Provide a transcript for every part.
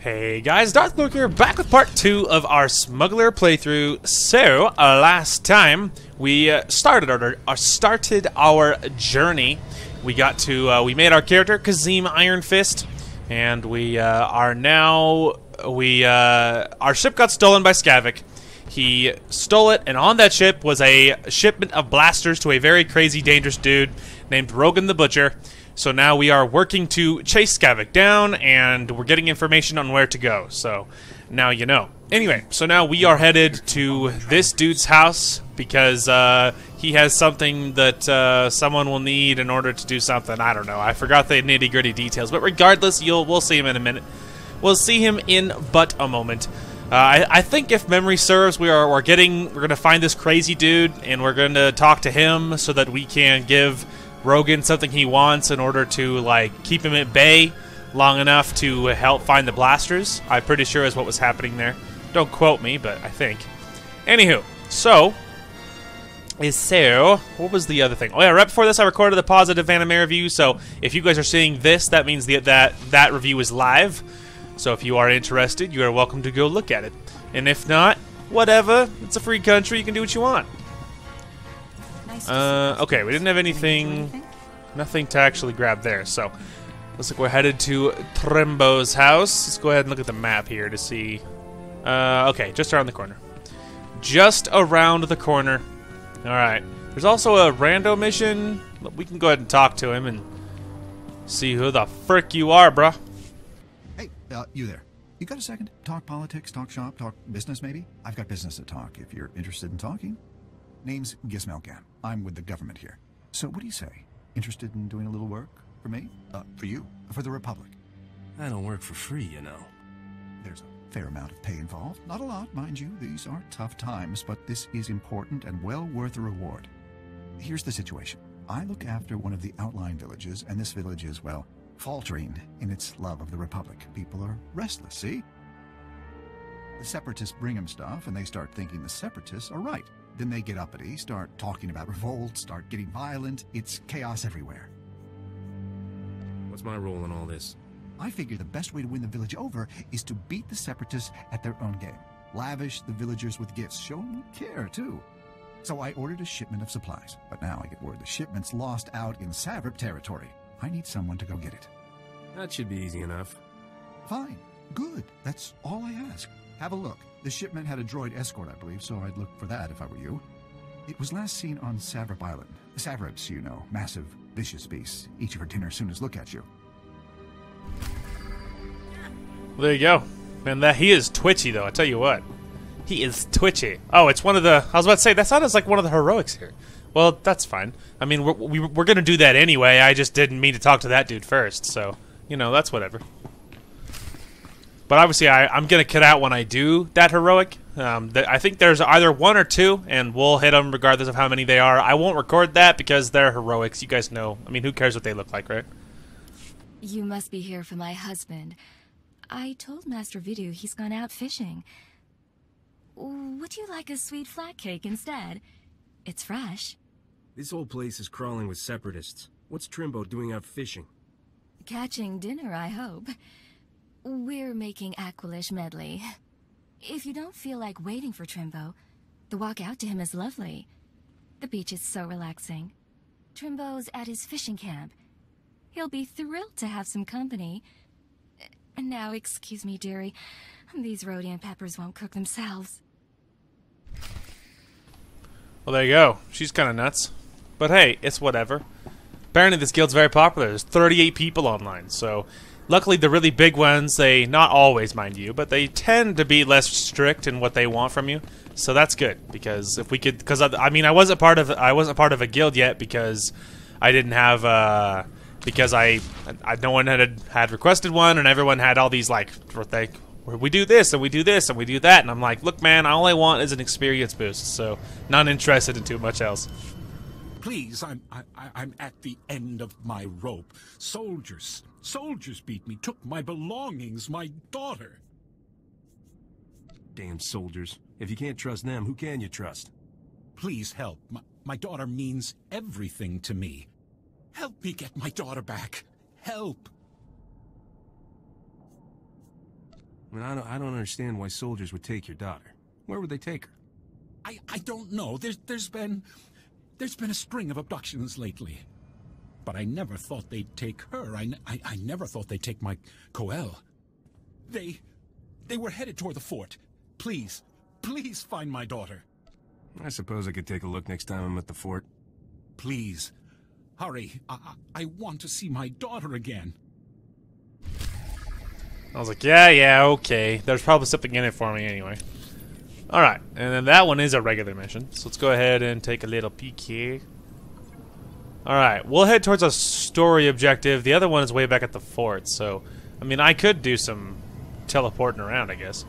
Hey guys, Darth Luke here, back with part 2 of our Smuggler playthrough. So, last time we started our journey. We got to we made our character Kazim Iron Fist, and we are now our ship got stolen by Skavik. He stole it, and on that ship was a shipment of blasters to a very crazy, dangerous dude named Rogan the Butcher. So now we are working to chase Skavik down, and we're getting information on where to go. So now you know. Anyway, so now we are headed to this dude's house because he has something that someone will need in order to do something. I don't know. I forgot the nitty-gritty details. But regardless, we'll see him in a minute. We'll see him in but a moment. I think if memory serves, we're going to find this crazy dude, and we're going to talk to him so that we can give Rogan something he wants in order to, like, keep him at bay long enough to help find the blasters. I'm pretty sure is what was happening there. Don't quote me, but I think. Anywho, so what was the other thing? Oh yeah, right before this I recorded the positive anime review, so if you guys are seeing this, that means that review is live. So if you are interested, you are welcome to go look at it. And if not, whatever. It's a free country, you can do what you want. Okay, we didn't have anything, nothing to actually grab there, so looks like we're headed to Trimbo's house. Let's go ahead and look at the map here to see. Okay, just around the corner. Just around the corner. Alright, there's also a rando mission. We can go ahead and talk to him and see who the frick you are, bruh. Hey, you there. You got a second? Talk politics, talk shop, talk business maybe? I've got business to talk if you're interested in talking. Name's Gizmelgan. I'm with the government here. So what do you say? Interested in doing a little work for me? For you? For the Republic? I don't work for free, you know. There's a fair amount of pay involved. Not a lot, mind you. These are tough times, but this is important and well worth the reward. Here's the situation. I look after one of the outlying villages, and this village is, well, faltering in its love of the Republic. People are restless, see? The Separatists bring them stuff, and they start thinking the Separatists are right. Then they get uppity, start talking about revolt, start getting violent. It's chaos everywhere. What's my role in all this? I figure the best way to win the village over is to beat the Separatists at their own game. Lavish the villagers with gifts. Show them we care, too. So I ordered a shipment of supplies. But now I get word the shipment's lost out in Savrip territory. I need someone to go get it. That should be easy enough. Fine. Good. That's all I ask. Have a look. The shipment had a droid escort, I believe, so I'd look for that if I were you. It was last seen on Savrip Island. Savrips, you know, massive, vicious beasts. Eat your dinner as soon as look at you. Well, there you go. Man, he is twitchy, though, I tell you what. He is twitchy. Oh, it's one of the... I was about to say, that sounded like one of the heroics here. Well, that's fine. I mean, we're going to do that anyway. I just didn't mean to talk to that dude first, so, you know, that's whatever. But obviously, I'm going to cut out when I do that heroic. I think there's either one or two, and we'll hit them regardless of how many they are. I won't record that because they're heroics. You guys know. I mean, who cares what they look like, right? You must be here for my husband. I told Master Vidu he's gone out fishing. Would you like a sweet flat cake instead? It's fresh. This whole place is crawling with separatists. What's Trimbo doing out fishing? Catching dinner, I hope. We're making Aqualish medley. If you don't feel like waiting for Trimbo, the walk out to him is lovely. The beach is so relaxing. Trimbo's at his fishing camp. He'll be thrilled to have some company. Now, excuse me, dearie. These Rhodian peppers won't cook themselves. Well, there you go. She's kind of nuts. But hey, it's whatever. Apparently this guild's very popular. There's 38 people online, so... Luckily, the really big ones, they, not always, mind you, but they tend to be less strict in what they want from you. So that's good, because if we could, because I mean, I wasn't part of a guild yet because I didn't have, because no one had requested one, and everyone had all these like, we do this and we do this and we do that, and I'm like, look, man, all I want is an experience boost, so not interested in too much else. Please, I'm at the end of my rope. Soldiers beat me, took my belongings, my daughter. Damn soldiers. If you can't trust them, who can you trust? Please help. My daughter means everything to me. Help me get my daughter back. Help. I mean, I don't understand why soldiers would take your daughter. Where would they take her? I don't know. There's been a string of abductions lately. But I never thought they'd take her. I never thought they'd take my Coel. They were headed toward the fort. Please find my daughter. I suppose I could take a look next time I'm at the fort. Please, hurry. I want to see my daughter again. I was like, yeah, okay. There's probably something in it for me anyway. Alright, and then that one is a regular mission. So let's go ahead and take a little peek here. Alright, we'll head towards a story objective. The other one is way back at the fort, so... I mean, I could do some teleporting around, I guess.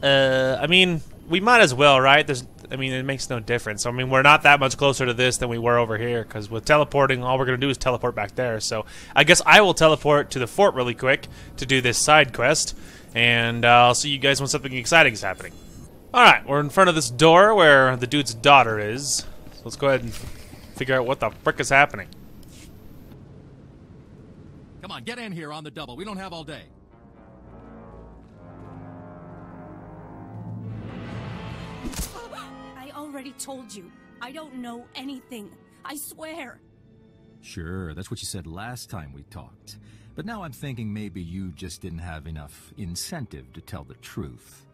I mean, we might as well, right? I mean, it makes no difference. I mean, we're not that much closer to this than we were over here, because with teleporting, all we're going to do is teleport back there. So I guess I will teleport to the fort really quick to do this side quest, and I'll see you guys when something exciting is happening. Alright, we're in front of this door where the dude's daughter is. So let's go ahead and figure out what the frick is happening. Come on, get in here on the double. We don't have all day. I already told you. I don't know anything. I swear. Sure, that's what you said last time we talked. But now I'm thinking maybe you just didn't have enough incentive to tell the truth.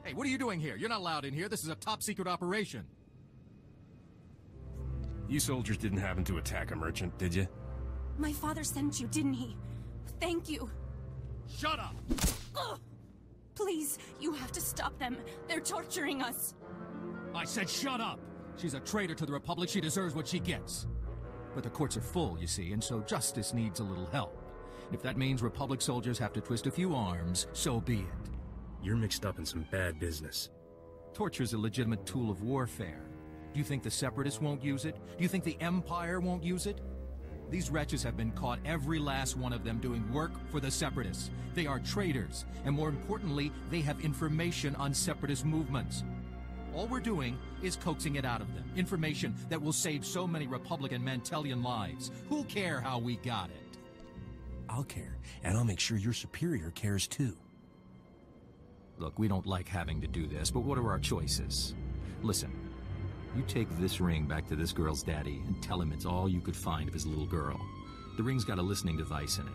Hey, what are you doing here? You're not allowed in here. This is a top-secret operation. You soldiers didn't happen to attack a merchant, did you? My father sent you, didn't he? Thank you. Shut up! Ugh. Please, you have to stop them. They're torturing us. I said shut up! She's a traitor to the Republic. She deserves what she gets. But the courts are full, you see, and so justice needs a little help. If that means Republic soldiers have to twist a few arms, so be it. You're mixed up in some bad business. Torture's a legitimate tool of warfare. Do you think the Separatists won't use it? Do you think the Empire won't use it? These wretches have been caught, every last one of them, doing work for the Separatists. They are traitors, and more importantly, they have information on Separatist movements. All we're doing is coaxing it out of them. Information that will save so many Republican Mantellian lives. Who'll care how we got it? I'll care, and I'll make sure your superior cares too. Look, we don't like having to do this, but what are our choices? Listen, you take this ring back to this girl's daddy and tell him it's all you could find of his little girl. The ring's got a listening device in it.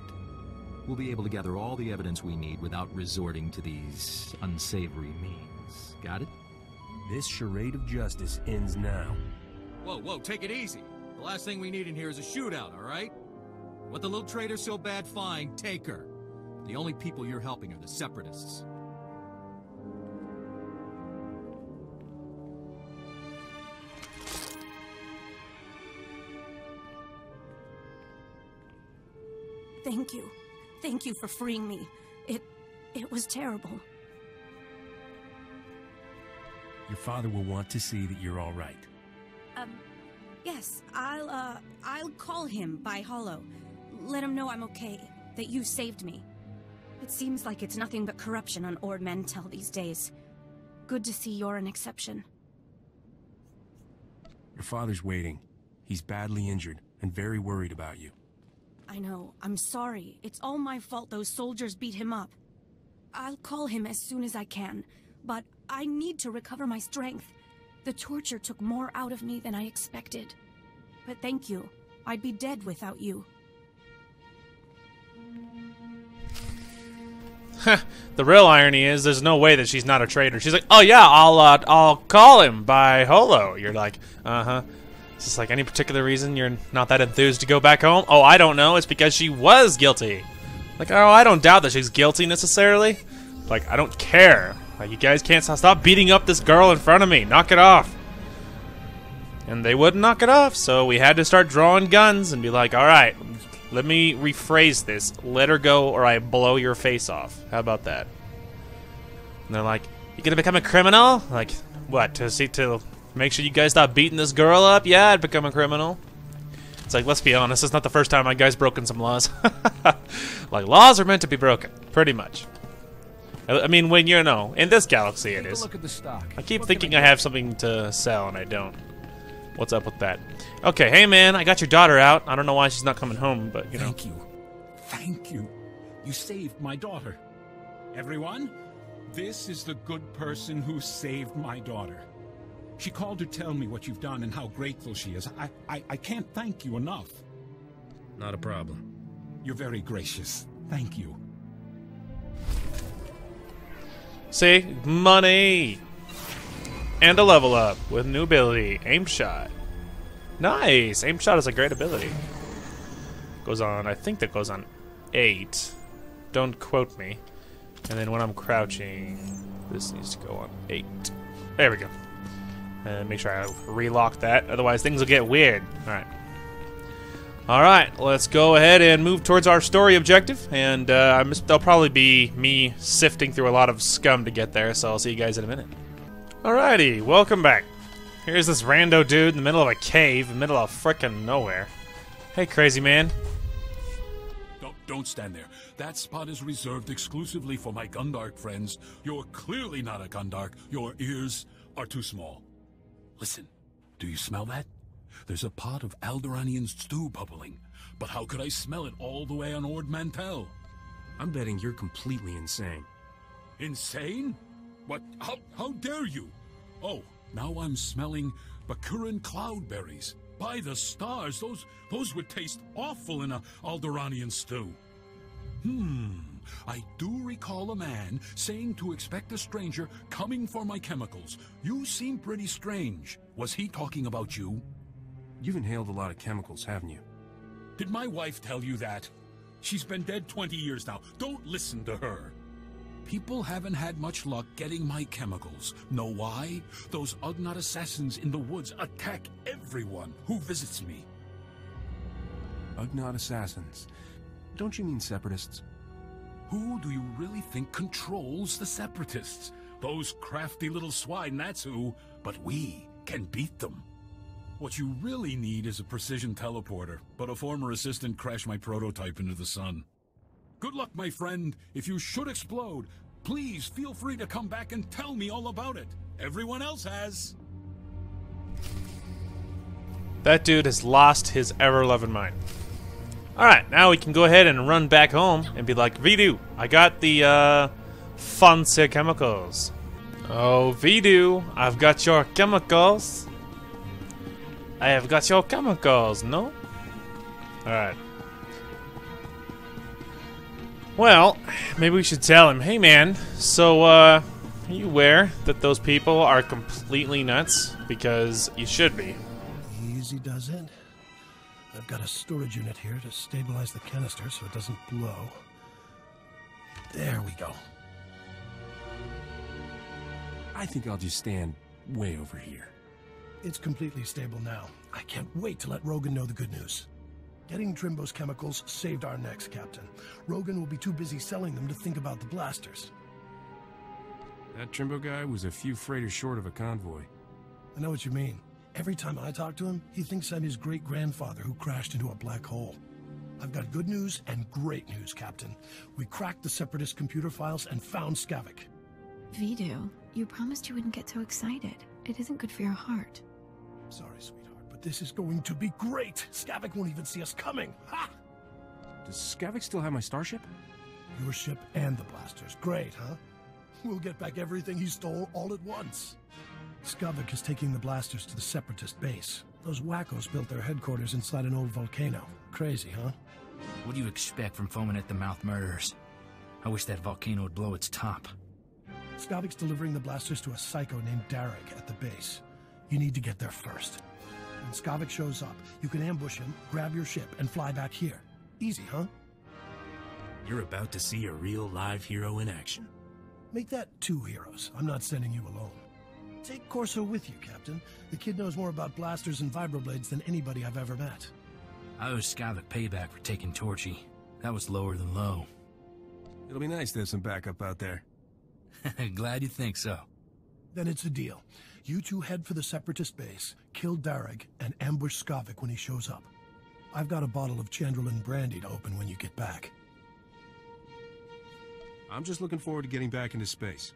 We'll be able to gather all the evidence we need without resorting to these unsavory means. Got it? This charade of justice ends now. Whoa, take it easy. The last thing we need in here is a shootout, all right? What the little traitor so bad, fine, take her. The only people you're helping are the Separatists. Thank you. Thank you for freeing me. It was terrible. Your father will want to see that you're all right. Yes, I'll call him by holo. Let him know I'm okay, that you saved me. It seems like it's nothing but corruption on Ord Mantell these days. Good to see you're an exception. Your father's waiting. He's badly injured and very worried about you. I know. I'm sorry. It's all my fault those soldiers beat him up. I'll call him as soon as I can, but I need to recover my strength. The torture took more out of me than I expected. But thank you. I'd be dead without you. The real irony is there's no way that she's not a traitor. She's like, oh yeah, I'll call him by holo. You're like, uh-huh. It's just like, any particular reason you're not that enthused to go back home? Oh, I don't know. It's because she was guilty. Like, oh, I don't doubt that she's guilty necessarily. Like, I don't care. Like, you guys can't stop beating up this girl in front of me. Knock it off. And they wouldn't knock it off, so we had to start drawing guns and be like, all right, let me rephrase this. Let her go or I blow your face off. How about that? And they're like, you gonna become a criminal? Like, what, to make sure you guys stop beating this girl up? Yeah, I'd become a criminal. It's like, let's be honest, it's not the first time my guy's broken some laws. Like, laws are meant to be broken, pretty much. I mean, when you know, in this galaxy it is. Look at the stock. I keep thinking I have something to sell and I don't. What's up with that? Okay, hey man, I got your daughter out. I don't know why she's not coming home, but you know. Thank you. Thank you. You saved my daughter. Everyone, this is the good person who saved my daughter. She called to tell me what you've done and how grateful she is. I can't thank you enough. Not a problem. You're very gracious. Thank you. See? Money! And a level up with new ability, Aim Shot. Nice! Aim Shot is a great ability. Goes on, I think that goes on 8. Don't quote me. And then when I'm crouching, this needs to go on 8. There we go. And make sure I relock that, otherwise things will get weird. Alright. Alright, let's go ahead and move towards our story objective. And there'll probably be me sifting through a lot of scum to get there, so I'll see you guys in a minute. Alrighty, welcome back. Here's this rando dude in the middle of a cave, in the middle of frickin' nowhere. Hey, crazy man. Don't stand there. That spot is reserved exclusively for my Gundark friends. You're clearly not a Gundark. Your ears are too small. Listen, do you smell that? There's a pot of Alderaanian stew bubbling. But how could I smell it all the way on Ord Mantell? I'm betting you're completely insane. Insane? What? How dare you? Oh, now I'm smelling Bakuran cloudberries. By the stars, those would taste awful in a Alderaanian stew. I do recall a man saying to expect a stranger coming for my chemicals. You seem pretty strange. Was he talking about you? You've inhaled a lot of chemicals, haven't you? Did my wife tell you that? She's been dead 20 years now. Don't listen to her. People haven't had much luck getting my chemicals. Know why? Those Ugnaught assassins in the woods attack everyone who visits me. Ugnaught assassins? Don't you mean separatists? Who do you really think controls the separatists? Those crafty little swine, that's who. But we can beat them. What you really need is a precision teleporter, but a former assistant crashed my prototype into the sun. Good luck, my friend. If you should explode, please feel free to come back and tell me all about it. Everyone else has. That dude has lost his ever-loving mind. Alright, now we can go ahead and run back home and be like, Vidu, I got the, fancy chemicals. Oh, Vidu, I've got your chemicals. I have got your chemicals, no? Alright. Well, maybe we should tell him, hey man, so, are you aware that those people are completely nuts? Because you should be. Easy does it. I've got a storage unit here to stabilize the canister so it doesn't blow. There we go. I think I'll just stand way over here. It's completely stable now. I can't wait to let Rogan know the good news. Getting Trimbo's chemicals saved our necks, Captain. Rogan will be too busy selling them to think about the blasters. That Trimbo guy was a few freighters short of a convoy. I know what you mean. Every time I talk to him, he thinks I'm his great-grandfather who crashed into a black hole. I've got good news and great news, Captain. We cracked the Separatist computer files and found Skavik. Vidu, you promised you wouldn't get so excited. It isn't good for your heart. Sorry, sweetheart, but this is going to be great. Skavik won't even see us coming. Ha! Does Skavik still have my starship? Your ship and the blasters. Great, huh? We'll get back everything he stole all at once. Skavik is taking the blasters to the Separatist base. Those wackos built their headquarters inside an old volcano. Crazy, huh? What do you expect from foaming-at-the-mouth murderers? I wish that volcano would blow its top. Skavik's delivering the blasters to a psycho named Darek at the base. You need to get there first. When Skavik shows up, you can ambush him, grab your ship, and fly back here. Easy, huh? You're about to see a real live hero in action. Make that 2 heroes. I'm not sending you alone. Take Corso with you, Captain. The kid knows more about blasters and vibroblades than anybody I've ever met. I owe Skavik payback for taking Torchy. That was lower than low. It'll be nice to have some backup out there. Glad you think so. Then it's a deal. You two head for the Separatist base, kill Darek, and ambush Skavik when he shows up. I've got a bottle of Chandrelin brandy to open when you get back. I'm just looking forward to getting back into space.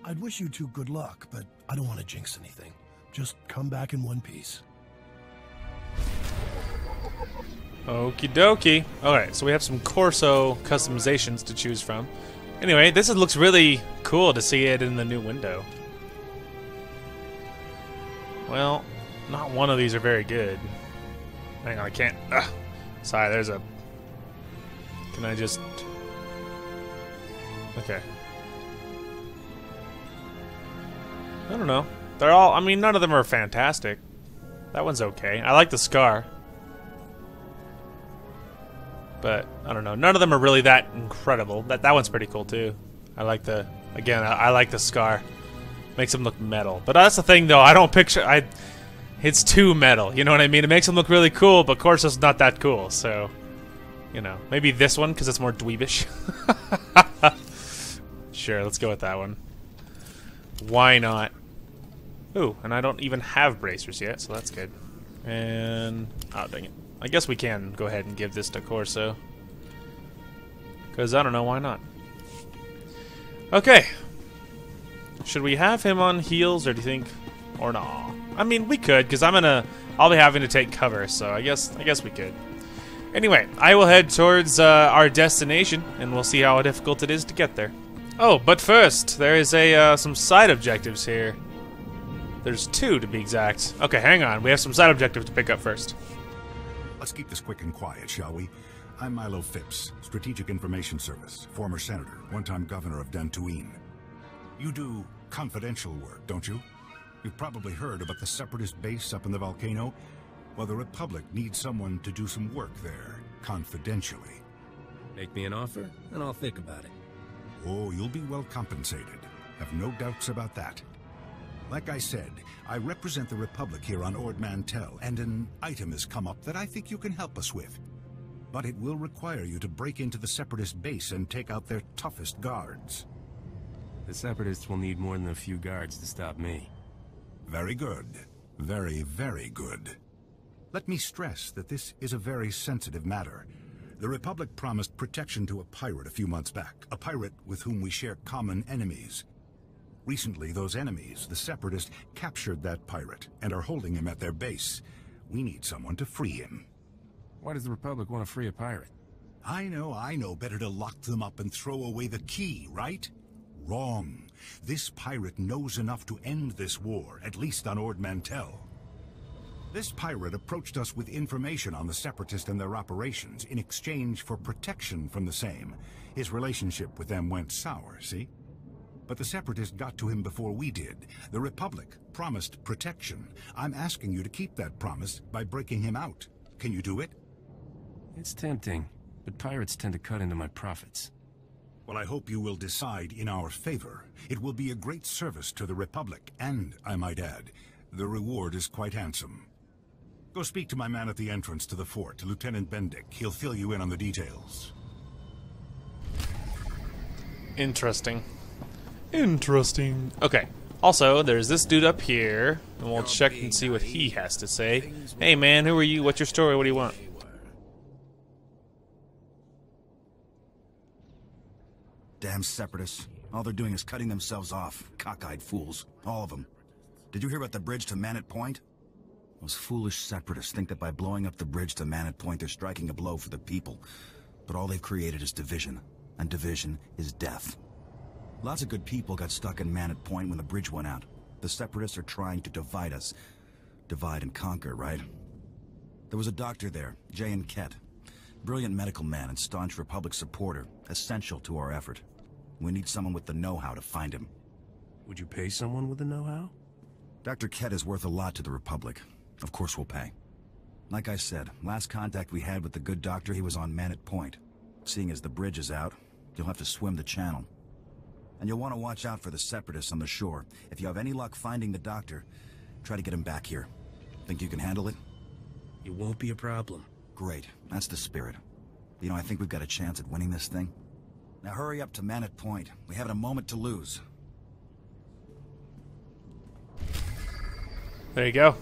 I'd wish you two good luck, but I don't want to jinx anything. Just come back in one piece. Okie dokie. Alright, so we have some Corso customizations to choose from. Anyway, this looks really cool to see it in the new window. Well, not one of these are very good. Hang on, I can't. Ugh. Sorry, there's a... Can I just... Okay. I don't know. They're all... I mean, none of them are fantastic. That one's okay. I like the scar. But, I don't know. None of them are really that incredible. That one's pretty cool, too. I like the... Again, I like the scar. Makes them look metal. But that's the thing, though. I don't picture... It's too metal. You know what I mean? It makes them look really cool, but Coruscant's not that cool. So, you know. Maybe this one, because it's more dweebish. Sure, let's go with that one. Why not? Ooh, and I don't even have bracers yet, so that's good. And... Oh, dang it. I guess we can go ahead and give this to Corso. Because, I don't know, why not? Okay. Should we have him on heels, or do you think... Or no? I mean, we could, because I'll be having to take cover, so I guess we could. Anyway, I will head towards our destination, and we'll see how difficult it is to get there. Oh, but first, there is some side objectives here. There's 2, to be exact. Okay, hang on. We have some side objectives to pick up first. Let's keep this quick and quiet, shall we? I'm Milo Phipps, Strategic Information Service, former senator, one-time governor of Dantooine. You do confidential work, don't you? You've probably heard about the Separatist base up in the volcano. Well, the Republic needs someone to do some work there, confidentially. Make me an offer, and I'll think about it. Oh, you'll be well compensated. Have no doubts about that. Like I said, I represent the Republic here on Ord Mantell, and an item has come up that I think you can help us with. But it will require you to break into the Separatist base and take out their toughest guards. The Separatists will need more than a few guards to stop me. Very good. Very, very good. Let me stress that this is a very sensitive matter. The Republic promised protection to a pirate a few months back, a pirate with whom we share common enemies. Recently, those enemies, the Separatists, captured that pirate and are holding him at their base. We need someone to free him. Why does the Republic want to free a pirate? I know. Better to lock them up and throw away the key, right? Wrong. This pirate knows enough to end this war, at least on Ord Mantell. This pirate approached us with information on the Separatists and their operations in exchange for protection from the same. His relationship with them went sour, see? But the Separatists got to him before we did. The Republic promised protection. I'm asking you to keep that promise by breaking him out. Can you do it? It's tempting, but pirates tend to cut into my profits. Well, I hope you will decide in our favor. It will be a great service to the Republic, and, I might add, the reward is quite handsome. Go speak to my man at the entrance to the fort, Lieutenant Bendick. He'll fill you in on the details. Interesting. Interesting. Okay. Also, there's this dude up here, and we'll check and see what he has to say. Hey, man, who are you? What's your story? What do you want? Damn Separatists. All they're doing is cutting themselves off. Cockeyed fools. All of them. Did you hear about the bridge to Manat Point? Those foolish Separatists think that by blowing up the bridge to Manat Point, they're striking a blow for the people. But all they've created is division. And division is death. Lots of good people got stuck in Manat Point when the bridge went out. The Separatists are trying to divide us. Divide and conquer, right? There was a doctor there, J.N. Kett. Brilliant medical man and staunch Republic supporter. Essential to our effort. We need someone with the know-how to find him. Would you pay someone with the know-how? Dr. Kett is worth a lot to the Republic. Of course we'll pay. Like I said, last contact we had with the good doctor, he was on Manat Point. Seeing as the bridge is out, you'll have to swim the channel. And you'll want to watch out for the Separatists on the shore. If you have any luck finding the doctor, try to get him back here. Think you can handle it? It won't be a problem. Great. That's the spirit. You know, I think we've got a chance at winning this thing. Now hurry up to Manat Point. We haven't a moment to lose. There you go.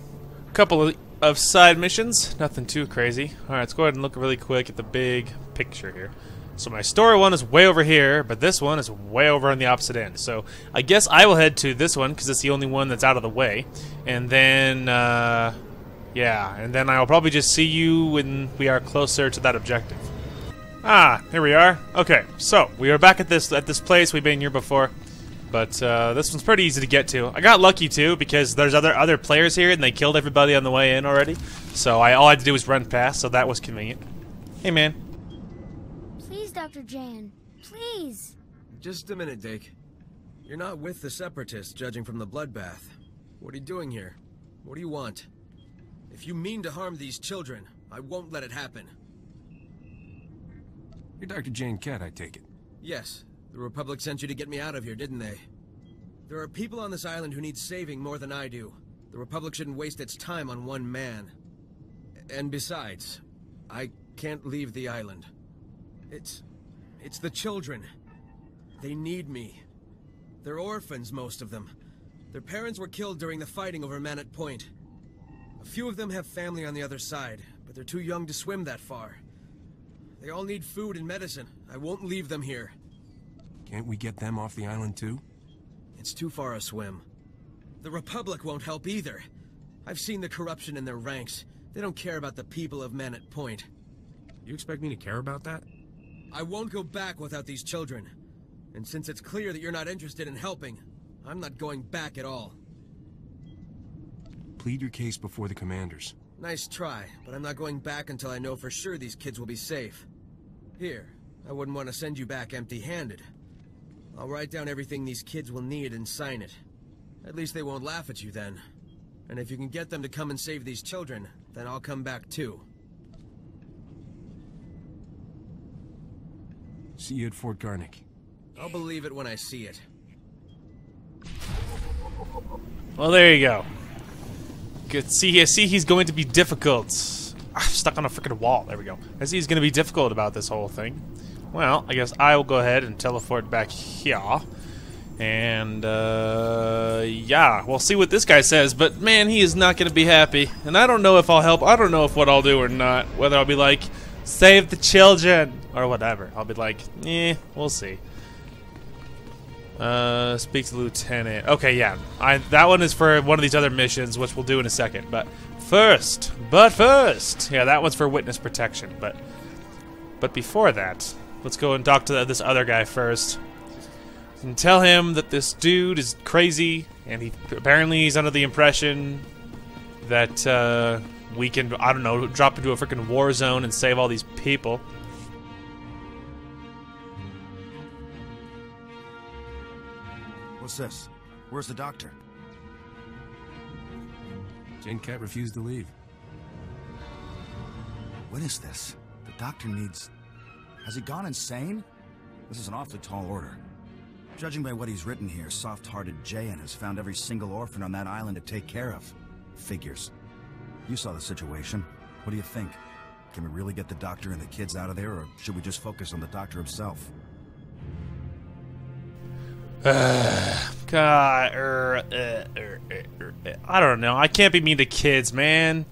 A couple of side missions. Nothing too crazy. Alright, let's go ahead and look really quick at the big picture here. So my story one is way over here, but this one is way over on the opposite end. So I guess I will head to this one because it's the only one that's out of the way. And then, yeah, and then I'll probably just see you when we are closer to that objective. Ah, here we are. Okay, so we are back at this place. We've been here before, but this one's pretty easy to get to. I got lucky too because there's other players here and they killed everybody on the way in already. So all I had to do was run past, so that was convenient. Hey, man. Please, Dr. Jan. Please. Just a minute, Dake. You're not with the Separatists, judging from the bloodbath. What are you doing here? What do you want? If you mean to harm these children, I won't let it happen. You're Dr. Jane Kett, I take it. Yes. The Republic sent you to get me out of here, didn't they? There are people on this island who need saving more than I do. The Republic shouldn't waste its time on one man. And besides, I can't leave the island. It's the children. They need me. They're orphans, most of them. Their parents were killed during the fighting over Manat Point. A few of them have family on the other side, but they're too young to swim that far. They all need food and medicine. I won't leave them here. Can't we get them off the island too? It's too far a swim. The Republic won't help either. I've seen the corruption in their ranks. They don't care about the people of Manat Point. You expect me to care about that? I won't go back without these children. And since it's clear that you're not interested in helping, I'm not going back at all. Plead your case before the commanders. Nice try, but I'm not going back until I know for sure these kids will be safe. Here, I wouldn't want to send you back empty-handed. I'll write down everything these kids will need and sign it. At least they won't laugh at you then. And if you can get them to come and save these children, then I'll come back too. See you at Fort Garnick. I'll believe it when I see it. Well, there you go. Good. See, he's going to be difficult. I'm stuck on a freaking wall. There we go. I see he's going to be difficult about this whole thing. Well, I guess I will go ahead and teleport back here. And, yeah, we'll see what this guy says. But, man, he is not going to be happy. And I don't know if I'll help. I don't know if what I'll do or not. Whether I'll be like, save the children, or whatever. I'll be like, we'll see. Speak to Lieutenant. Okay, yeah. That one is for one of these other missions, which we'll do in a second. But first, yeah, that one's for witness protection. But before that, let's go and talk to this other guy first. And tell him that this dude is crazy, and apparently he's under the impression that we can, I don't know, drop into a freaking war zone and save all these people. What's this? Where's the doctor? Jane Kett refused to leave. What is this? The doctor needs... Has he gone insane? This is an awfully tall order. Judging by what he's written here, soft-hearted Jayan has found every single orphan on that island to take care of. Figures. You saw the situation. What do you think? Can we really get the doctor and the kids out of there, or should we just focus on the doctor himself? God, I don't know. I can't be mean to kids, man.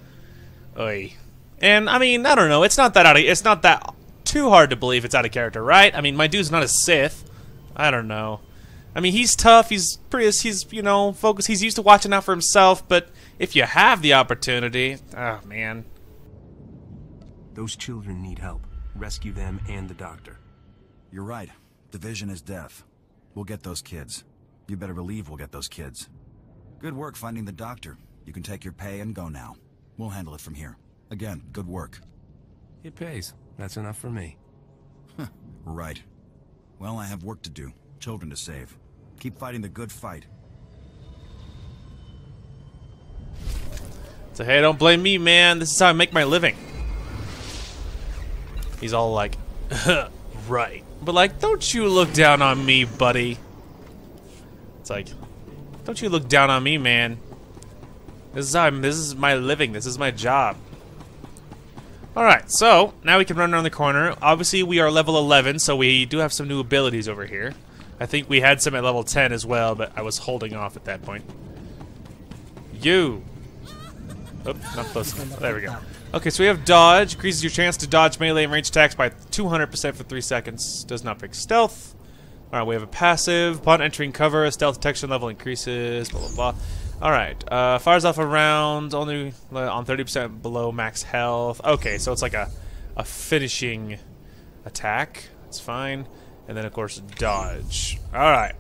Oy. And I mean, I don't know. It's not that too hard to believe it's out of character, right? I mean, my dude's not a Sith. I don't know. I mean, he's tough. He's you know, focused. He's used to watching out for himself. But if you have the opportunity, oh man. Those children need help. Rescue them and the doctor. You're right. Division is death. We'll get those kids. You better believe we'll get those kids. Good work finding the doctor. You can take your pay and go now. We'll handle it from here. Again, good work. It pays. That's enough for me. Right. Well, I have work to do. Children to save. Keep fighting the good fight. So hey, don't blame me, man. This is how I make my living. He's all like, right. But like, don't you look down on me, buddy. It's like, don't you look down on me, man. This is my living. This is my job. Alright, so now we can run around the corner. Obviously, we are level 11, so we do have some new abilities over here. I think we had some at level 10 as well, but I was holding off at that point. You. Oh, not close enough. There we go. Okay, so we have dodge. Increases your chance to dodge melee and range attacks by 200% for 3 seconds. Does not break stealth. Alright, we have a passive. Upon entering cover, stealth detection level increases. Blah, blah, blah. Alright, fires off a round only on 30% below max health. Okay, so it's like a finishing Attack. That's fine. And then, of course, dodge. Alright.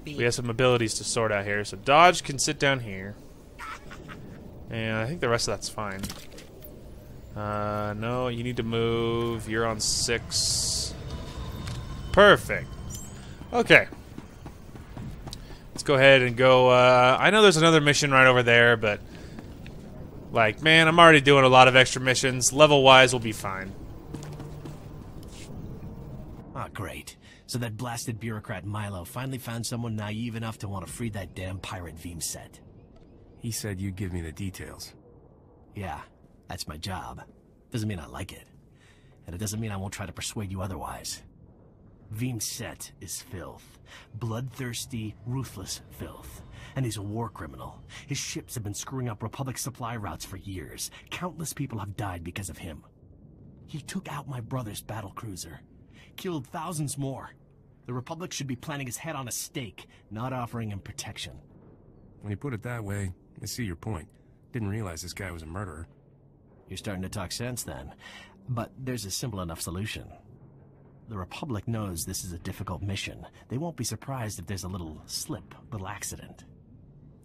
We have some abilities to sort out here. So dodge can sit down here. And I think the rest of that's fine. No, you need to move. You're on 6. Perfect. Okay. Let's go ahead and go. I know there's another mission right over there, but like, man, I'm already doing a lot of extra missions. Level-wise, we'll be fine. Ah, great. So that blasted bureaucrat Milo finally found someone naive enough to want to free that damn pirate Vimset. He said you'd give me the details. Yeah, that's my job. Doesn't mean I like it. And it doesn't mean I won't try to persuade you otherwise. Vimset is filth. Bloodthirsty, ruthless filth. And he's a war criminal. His ships have been screwing up Republic supply routes for years. Countless people have died because of him. He took out my brother's battlecruiser. Killed thousands more. The Republic should be planting his head on a stake, not offering him protection. When you put it that way, I see your point. Didn't realize this guy was a murderer. You're starting to talk sense then. But there's a simple enough solution. The Republic knows this is a difficult mission. They won't be surprised if there's a little slip, little accident.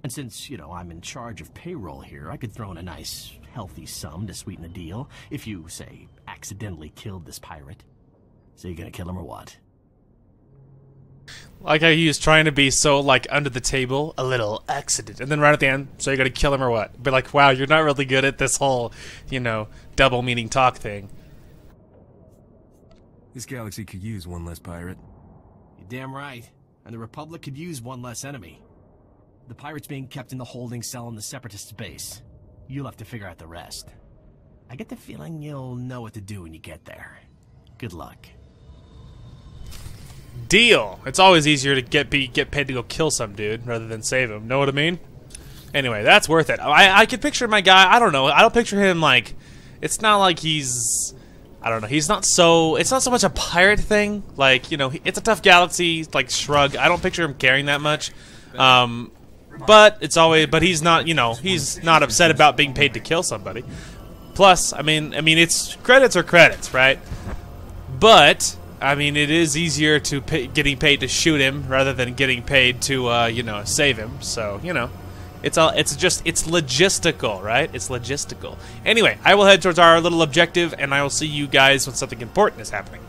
And since, you know, I'm in charge of payroll here, I could throw in a nice, healthy sum to sweeten the deal if you, say, accidentally killed this pirate. So you gonna kill him or what? Like how he was trying to be so, like, under the table, a little accident. And then right at the end, so you're gonna kill him or what? Be like, wow, you're not really good at this whole, you know, double meaning talk thing. This galaxy could use one less pirate. You're damn right. And the Republic could use one less enemy. The pirate's being kept in the holding cell in the Separatists' base. You'll have to figure out the rest. I get the feeling you'll know what to do when you get there. Good luck. Deal. It's always easier to get paid to go kill some dude rather than save him. Know what I mean? Anyway, that's worth it. I could picture my guy. I don't know. I don't picture him like. It's not like he's. I don't know. He's not so. It's not so much a pirate thing. Like, you know, it's a tough galaxy. Like, shrug. I don't picture him caring that much. But it's always. But he's not. You know, he's not upset about being paid to kill somebody. Plus, I mean, it's credits are credits, right? But I mean, it is easier to getting paid to shoot him rather than getting paid to, you know, save him. So, you know, it's logistical, right? It's logistical. Anyway, I will head towards our little objective, and I will see you guys when something important is happening.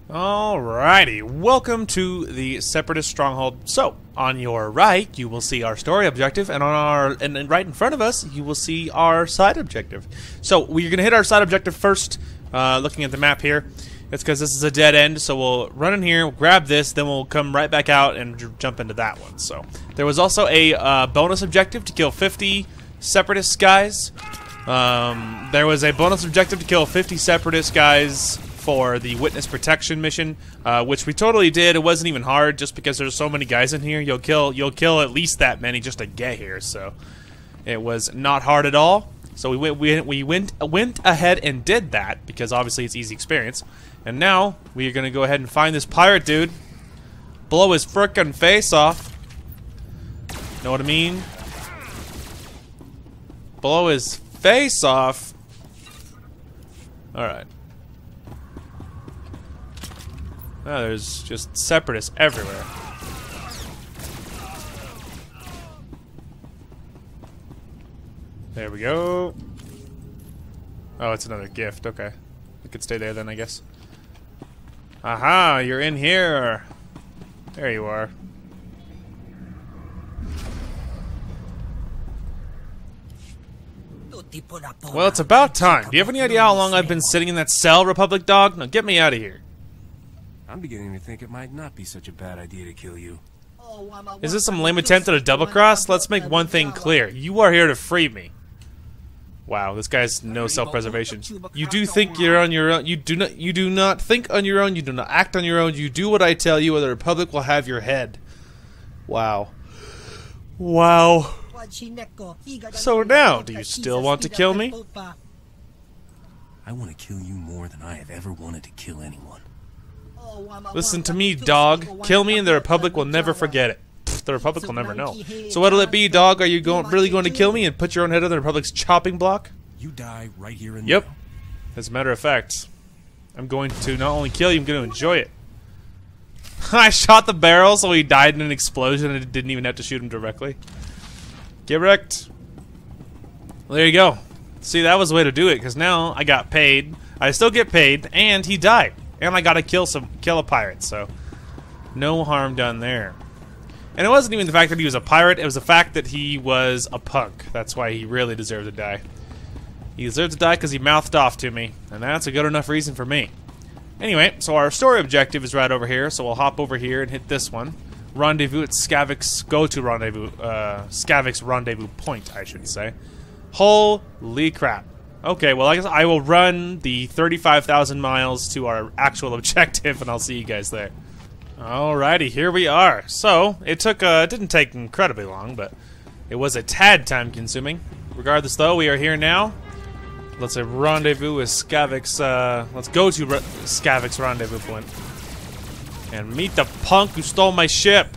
Alrighty, welcome to the Separatist Stronghold. So, on your right, you will see our story objective, and and right in front of us, you will see our side objective. So, we're going to hit our side objective first, looking at the map here. It's because this is a dead end, so we'll run in here, we'll grab this, then we'll come right back out and jump into that one. So there was also a bonus objective to kill 50 Separatist guys. There was a bonus objective to kill 50 Separatist guys for the Witness Protection mission, which we totally did. It wasn't even hard, just because there's so many guys in here. You'll kill at least that many just to get here. So it was not hard at all. So we went ahead and did that because obviously it's easy experience. And now we are gonna go ahead and find this pirate dude, blow his frickin' face off. Know what I mean? Blow his face off. All right. Oh, there's just Separatists everywhere. There we go. Oh, it's another gift. Okay. We could stay there then, I guess. Aha, you're in here. There you are. Well, it's about time. Do you have any idea how long I've been sitting in that cell, Republic Dog? Now get me out of here. I'm beginning to think it might not be such a bad idea to kill you. Is this some lame attempt at a double cross? Let's make one thing clear. You are here to free me. Wow, this guy has no self-preservation. You do think you're on your own. You do not think on your own. You do not act on your own. You do what I tell you, or the Republic will have your head. Wow. Wow. So now, do you still want to kill me? I want to kill you more than I have ever wanted to kill anyone. Listen to me, dog. Kill me and the Republic will never forget it. Pfft, the Republic will never know. So what'll it be, dog? Are you really going to kill me and put your own head on the Republic's chopping block? You die right here and Yep. now. As a matter of fact. I'm going to not only kill you, I'm going to enjoy it. I shot the barrel so he died in an explosion and didn't even have to shoot him directly. Get wrecked. Well, there you go. See, that was the way to do it, because now I got paid. I still get paid, and he died. And I got to kill a pirate, so no harm done there. And it wasn't even the fact that he was a pirate, it was the fact that he was a punk. That's why he really deserved to die. He deserved to die because he mouthed off to me, and that's a good enough reason for me. Anyway, so our story objective is right over here, so we'll hop over here and hit this one. Rendezvous at Skavik's Skavik's rendezvous point, I should say. Holy crap. Okay, well, I guess I will run the 35,000 miles to our actual objective, and I'll see you guys there. Alrighty, here we are. So, it didn't take incredibly long, but it was a tad time consuming. Regardless, though, we are here now. Let's rendezvous with Skavik's, let's go to Skavik's rendezvous point. And meet the punk who stole my ship.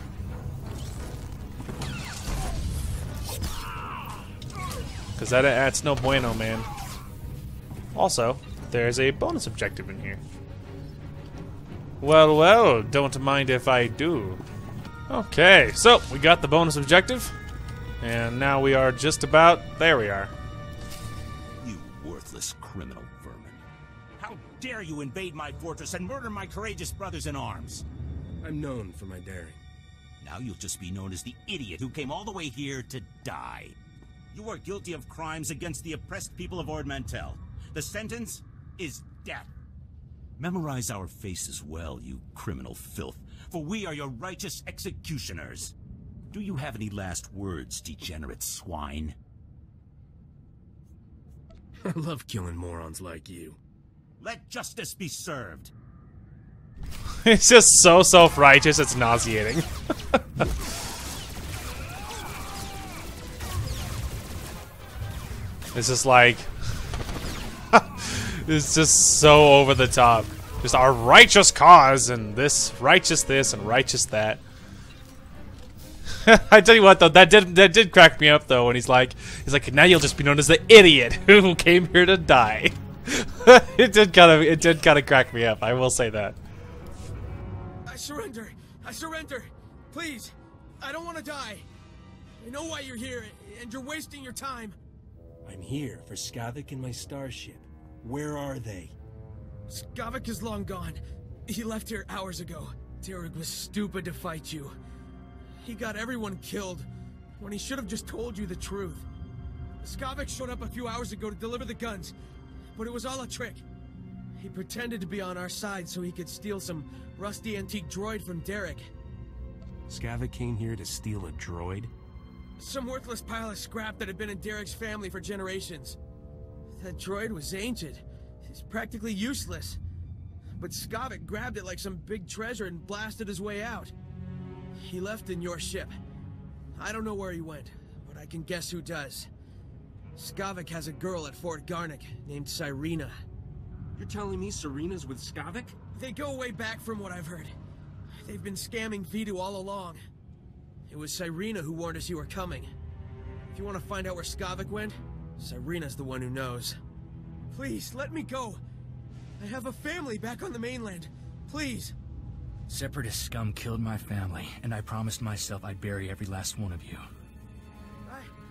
Because that's no bueno, man. Also, there's a bonus objective in here. Well, well, don't mind if I do. Okay, so we got the bonus objective. And now we are just about... There we are. You worthless criminal vermin. How dare you invade my fortress and murder my courageous brothers in arms? I'm known for my daring. Now you'll just be known as the idiot who came all the way here to die. You are guilty of crimes against the oppressed people of Ord Mantell. The sentence is death. Memorize our faces well, you criminal filth, for we are your righteous executioners. Do you have any last words, degenerate swine? I love killing morons like you. Let justice be served. It's just so self-righteous, it's nauseating. It's just like... it's just so over the top. Just our righteous cause, and this, righteous this, and righteous that. I tell you what, though, that did crack me up, though, when he's like, now you'll just be known as the idiot who came here to die. It did kind of crack me up, I will say that. I surrender. I surrender. Please. I don't want to die. I know why you're here, and you're wasting your time. I'm here for Skavik and my starship. Where are they? Skavik is long gone. He left here hours ago. Derek was stupid to fight you. He got everyone killed when he should have just told you the truth. Skavik showed up a few hours ago to deliver the guns, but it was all a trick. He pretended to be on our side so he could steal some rusty antique droid from Derek. Skavik came here to steal a droid? Some worthless pile of scrap that had been in Derek's family for generations. That droid was ancient. It's practically useless. But Skavik grabbed it like some big treasure and blasted his way out. He left in your ship. I don't know where he went, but I can guess who does. Skavik has a girl at Fort Garnick named Cyrena. You're telling me Serena's with Skavik? They go way back from what I've heard. They've been scamming Vidu all along. It was Cyrena who warned us you were coming. If you want to find out where Skavik went, Cyrena's the one who knows. Please, let me go. I have a family back on the mainland. Please. Separatist scum killed my family, and I promised myself I'd bury every last one of you.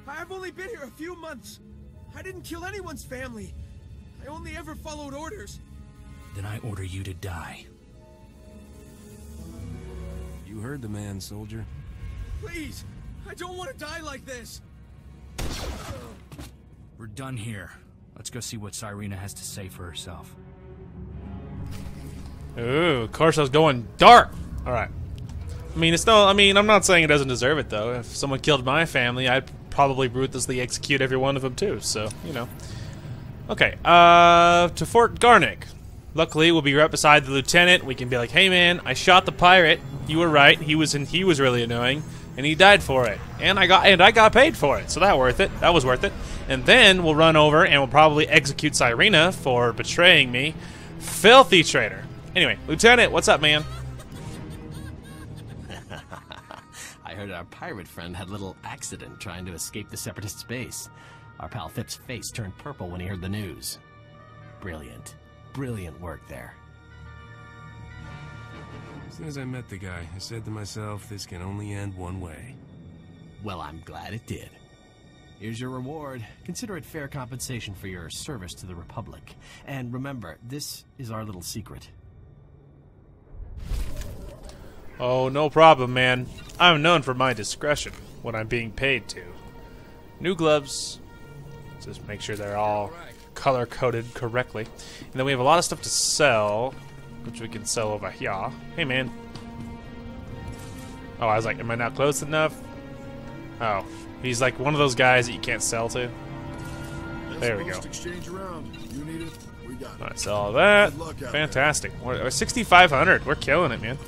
I've only been here a few months. I didn't kill anyone's family. I only ever followed orders. Then I order you to die. You heard the man, soldier. Please, I don't want to die like this. We're done here. Let's go see what Cyrena has to say for herself. Ooh, Corso's going dark. All right. I mean, I'm not saying it doesn't deserve it though. If someone killed my family, I'd probably ruthlessly execute every one of them too. So, you know. Okay. To Fort Garnick. Luckily, we'll be right beside the lieutenant. We can be like, "Hey, man, I shot the pirate. You were right. He was really annoying, and he died for it. And I got paid for it. So that was worth it. And then we'll run over and we'll probably execute Cyrena for betraying me. Filthy traitor. Anyway, Lieutenant, what's up, man?" I heard our pirate friend had a little accident trying to escape the Separatist base. Our pal Phip's face turned purple when he heard the news. Brilliant. brilliant work there. As soon as I met the guy, I said to myself, this can only end one way. Well, I'm glad it did. Here's your reward. Consider it fair compensation for your service to the Republic. And remember, this is our little secret. Oh, no problem, man. I'm known for my discretion when I'm being paid to. New gloves. Just make sure they're all color-coded correctly. And then we have a lot of stuff to sell, which we can sell over here. Hey, man. Oh, I was like, am I not close enough? Oh, he's like one of those guys that you can't sell to. There we go. Exchange around. You need it, we got it. Alright, sell all that. Fantastic. We're 6,500. We're killing it, man.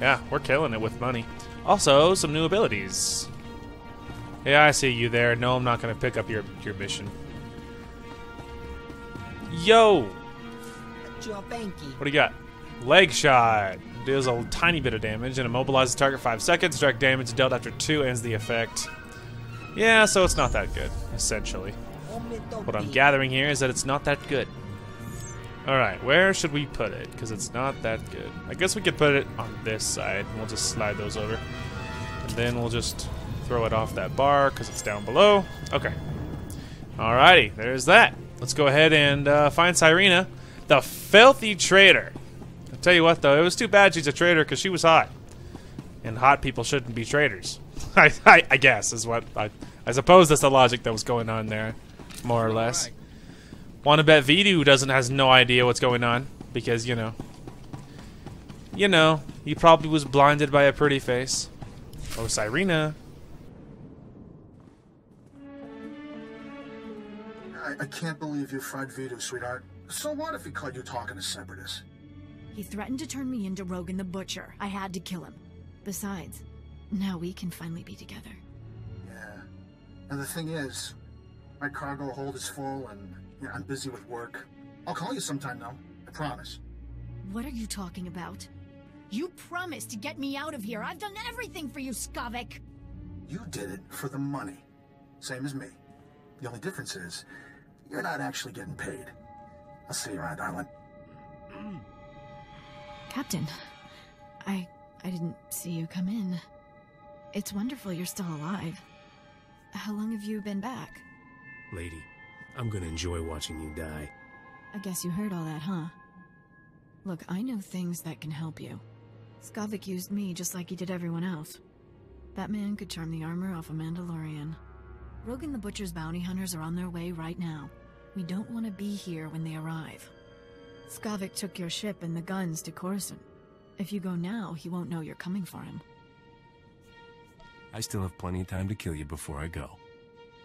Yeah, we're killing it with money. Also, some new abilities. Yeah, I see you there. No, I'm not going to pick up your mission. Yo! What do you got? Leg shot. Deals a tiny bit of damage and immobilizes the target 5 seconds. Direct damage dealt after 2 ends the effect. Yeah, so it's not that good, essentially. What I'm gathering here is that it's not that good. Alright, where should we put it? Because it's not that good. I guess we could put it on this side. And we'll just slide those over. And then we'll just throw it off that bar because it's down below. Okay. Alrighty, there's that. Let's go ahead and find Cyrena, the filthy traitor. I'll tell you what, though, it was too bad she's a traitor because she was hot. And hot people shouldn't be traitors. I guess is what I suppose that's the logic that was going on there, more or less. Want to bet Vidu has no idea what's going on because you know, he probably was blinded by a pretty face. Oh, Cyrena. I can't believe you fried Vidu, sweetheart. So what if he caught you talking to Separatists? He threatened to turn me into Rogan the Butcher. I had to kill him. Besides, now we can finally be together. Yeah. And the thing is, my cargo hold is full and I'm busy with work. I'll call you sometime though. I promise. What are you talking about? You promised to get me out of here. I've done everything for you, Skavik. You did it for the money. Same as me. The only difference is, you're not actually getting paid. I'll see you around, darling. Captain, I didn't see you come in. It's wonderful you're still alive. How long have you been back? Lady, I'm gonna enjoy watching you die. I guess you heard all that, huh? Look, I know things that can help you. Skavik used me just like he did everyone else. That man could charm the armor off a Mandalorian. Rogan the Butcher's bounty hunters are on their way right now. We don't want to be here when they arrive. Skavik took your ship and the guns to Coruscant. If you go now, he won't know you're coming for him. I still have plenty of time to kill you before I go.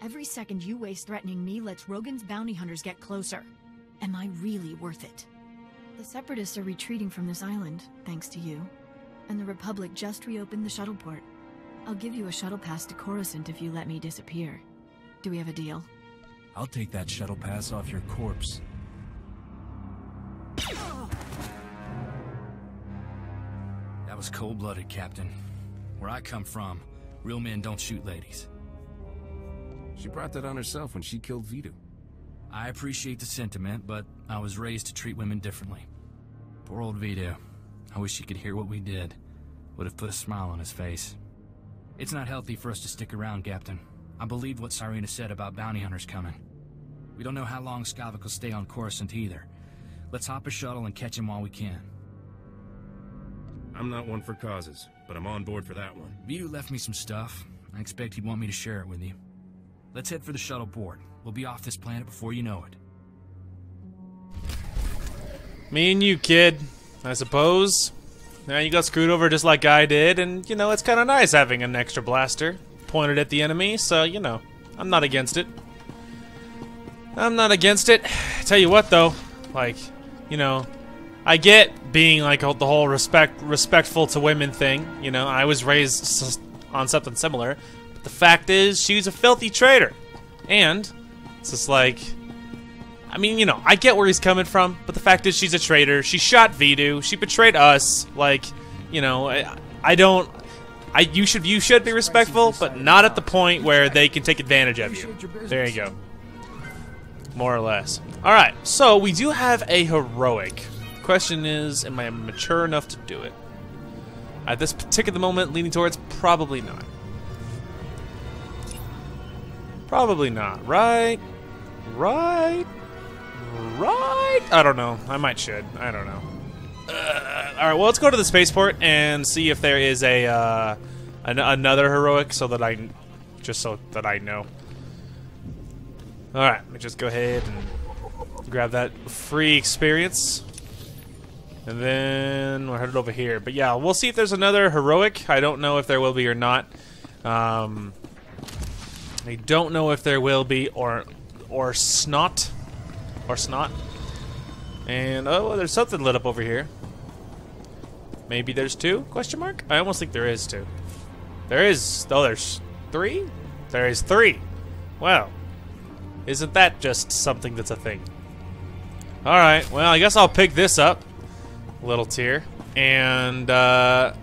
Every second you waste threatening me lets Rogan's bounty hunters get closer. Am I really worth it? The Separatists are retreating from this island, thanks to you. And the Republic just reopened the shuttle port. I'll give you a shuttle pass to Coruscant if you let me disappear. Do we have a deal? I'll take that shuttle pass off your corpse. That was cold-blooded, Captain. Where I come from, real men don't shoot ladies. She brought that on herself when she killed Vidu. I appreciate the sentiment, but I was raised to treat women differently. Poor old Vidu. I wish he could hear what we did. Would have put a smile on his face. It's not healthy for us to stick around, Captain. I believed what Cyrena said about bounty hunters coming. We don't know how long Skavik will stay on Coruscant either. Let's hop a shuttle and catch him while we can. I'm not one for causes, but I'm on board for that one. Vidu left me some stuff. I expect he'd want me to share it with you. Let's head for the shuttle port. We'll be off this planet before you know it. Me and you, kid. I suppose. Now you got screwed over just like I did, and, you know, it's kind of nice having an extra blaster pointed at the enemy, so, you know, I'm not against it. I'm not against it. Tell you what, though, like, you know, I get being, like, the whole respectful to women thing. You know, I was raised on something similar. But the fact is, she's a filthy traitor. And it's just like, I mean, you know, I get where he's coming from, but the fact is she's a traitor. She shot Vidu. She betrayed us. Like, you know, you should be respectful, but not at the point where they can take advantage of you. There you go. more or less. All right, so we do have a heroic. Question is, am I mature enough to do it? At this particular moment, leaning towards probably not. Probably not, right? Right? Right? I don't know. I might should. I don't know. Alright, well, let's go to the spaceport and see if there is a another heroic so that I know. Alright, let me just go ahead and grab that free experience. And then we're headed over here. But yeah, we'll see if there's another heroic. I don't know if there will be or not. I don't know if there will be or snot. Or snot. And oh, there's something lit up over here. Maybe there's two? Question mark? I almost think there is two. There is. Oh, there's three? There is three. Wow. Isn't that just something that's a thing? Alright, well, I guess I'll pick this up. Little tier. And I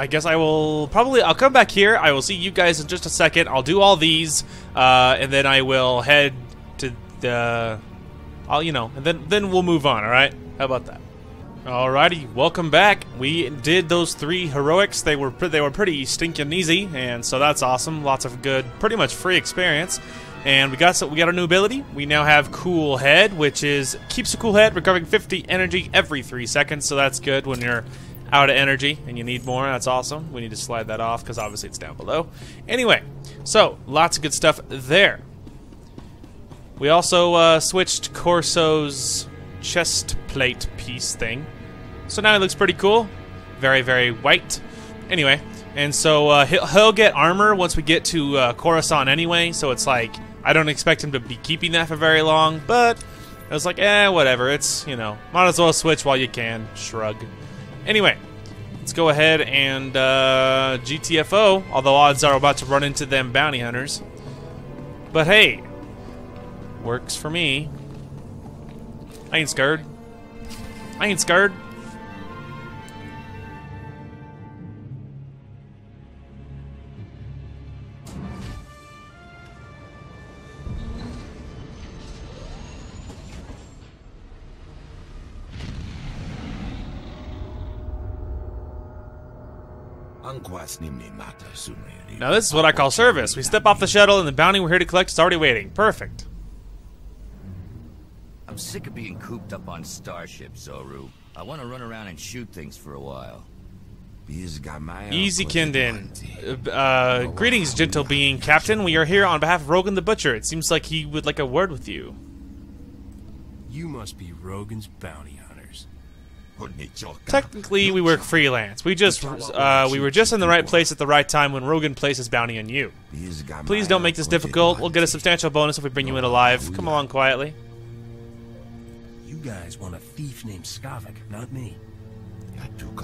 guess I'll come back here. I will see you guys in just a second. I'll do all these, and then I will head to the, and then we'll move on. All right? How about that? Alrighty, welcome back. We did those 3 heroics. They were pretty stinking easy, and so that's awesome. Lots of good, pretty much free experience. And we got a new ability. We now have Cool Head, which is keeps a cool head, recovering 50 energy every 3 seconds. So that's good when you're out of energy and you need more. That's awesome. We need to slide that off because obviously it's down below. Anyway, so lots of good stuff there. We also switched Corso's chest plate piece thing. So now it looks pretty cool. Very, very white. Anyway, and so he'll get armor once we get to Coruscant anyway. So it's like, I don't expect him to be keeping that for very long, but I was like, whatever. It's, might as well switch while you can. Shrug. Anyway, let's go ahead and GTFO, although odds are we're about to run into them bounty hunters. But hey, works for me. I ain't scared. I ain't scared. Now this is what I call service. We step off the shuttle and the bounty we're here to collect is already waiting. Perfect. I'm sick of being cooped up on starships, Zoru. I want to run around and shoot things for a while. Easy, Kindin. Greetings, gentle being, Captain. We are here on behalf of Rogan the Butcher. It seems like he would like a word with you. You must be Rogan's bounty hunters. Technically, we work freelance. We were just in the right place at the right time when Rogan placed his bounty on you. Please don't make this difficult. We'll get a substantial bonus if we bring you in alive. Come along quietly. You guys want a thief named Skavik, not me.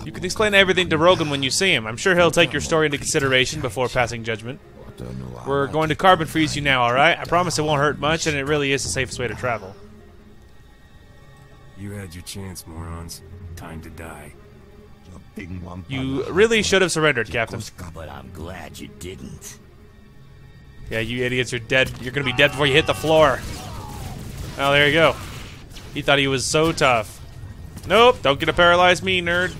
You can explain everything to Rogan when you see him. I'm sure he'll take your story into consideration before passing judgment. We're going to carbon freeze you now, alright? I promise it won't hurt much, and it really is the safest way to travel. You had your chance, morons. Time to die. You really should have surrendered, Captain. But I'm glad you didn't. Yeah, you idiots are dead. You're gonna be dead before you hit the floor. Oh, there you go. He thought he was so tough. Nope, don't get to paralyze me, nerd.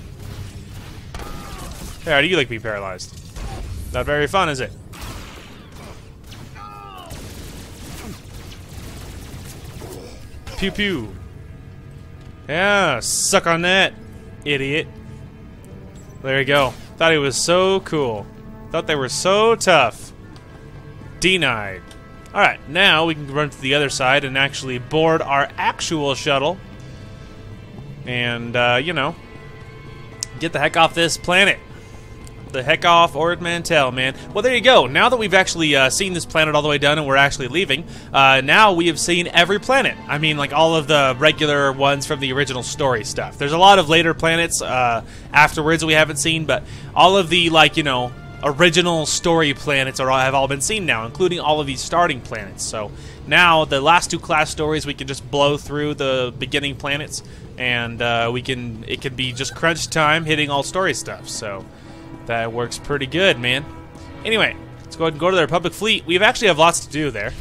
Hey, how do you like being paralyzed? Not very fun, is it? Pew pew. Yeah, suck on that, idiot. There you go. Thought he was so cool. Thought they were so tough. Denied. Alright, now we can run to the other side and actually board our actual shuttle. And, get the heck off this planet. The heck off Ord Mantell, man. Well, there you go. Now that we've actually seen this planet all the way done and we're actually leaving, now we have seen every planet. I mean, like all of the regular ones from the original story stuff. There's a lot of later planets afterwards that we haven't seen, but all of the, original story planets have all been seen now, including all of these starting planets. So now the last 2 class stories, we can just blow through the beginning planets, and it can be just crunch time hitting all story stuff. So that works pretty good, man. Anyway, let's go ahead and go to the Republic fleet. We actually have lots to do there.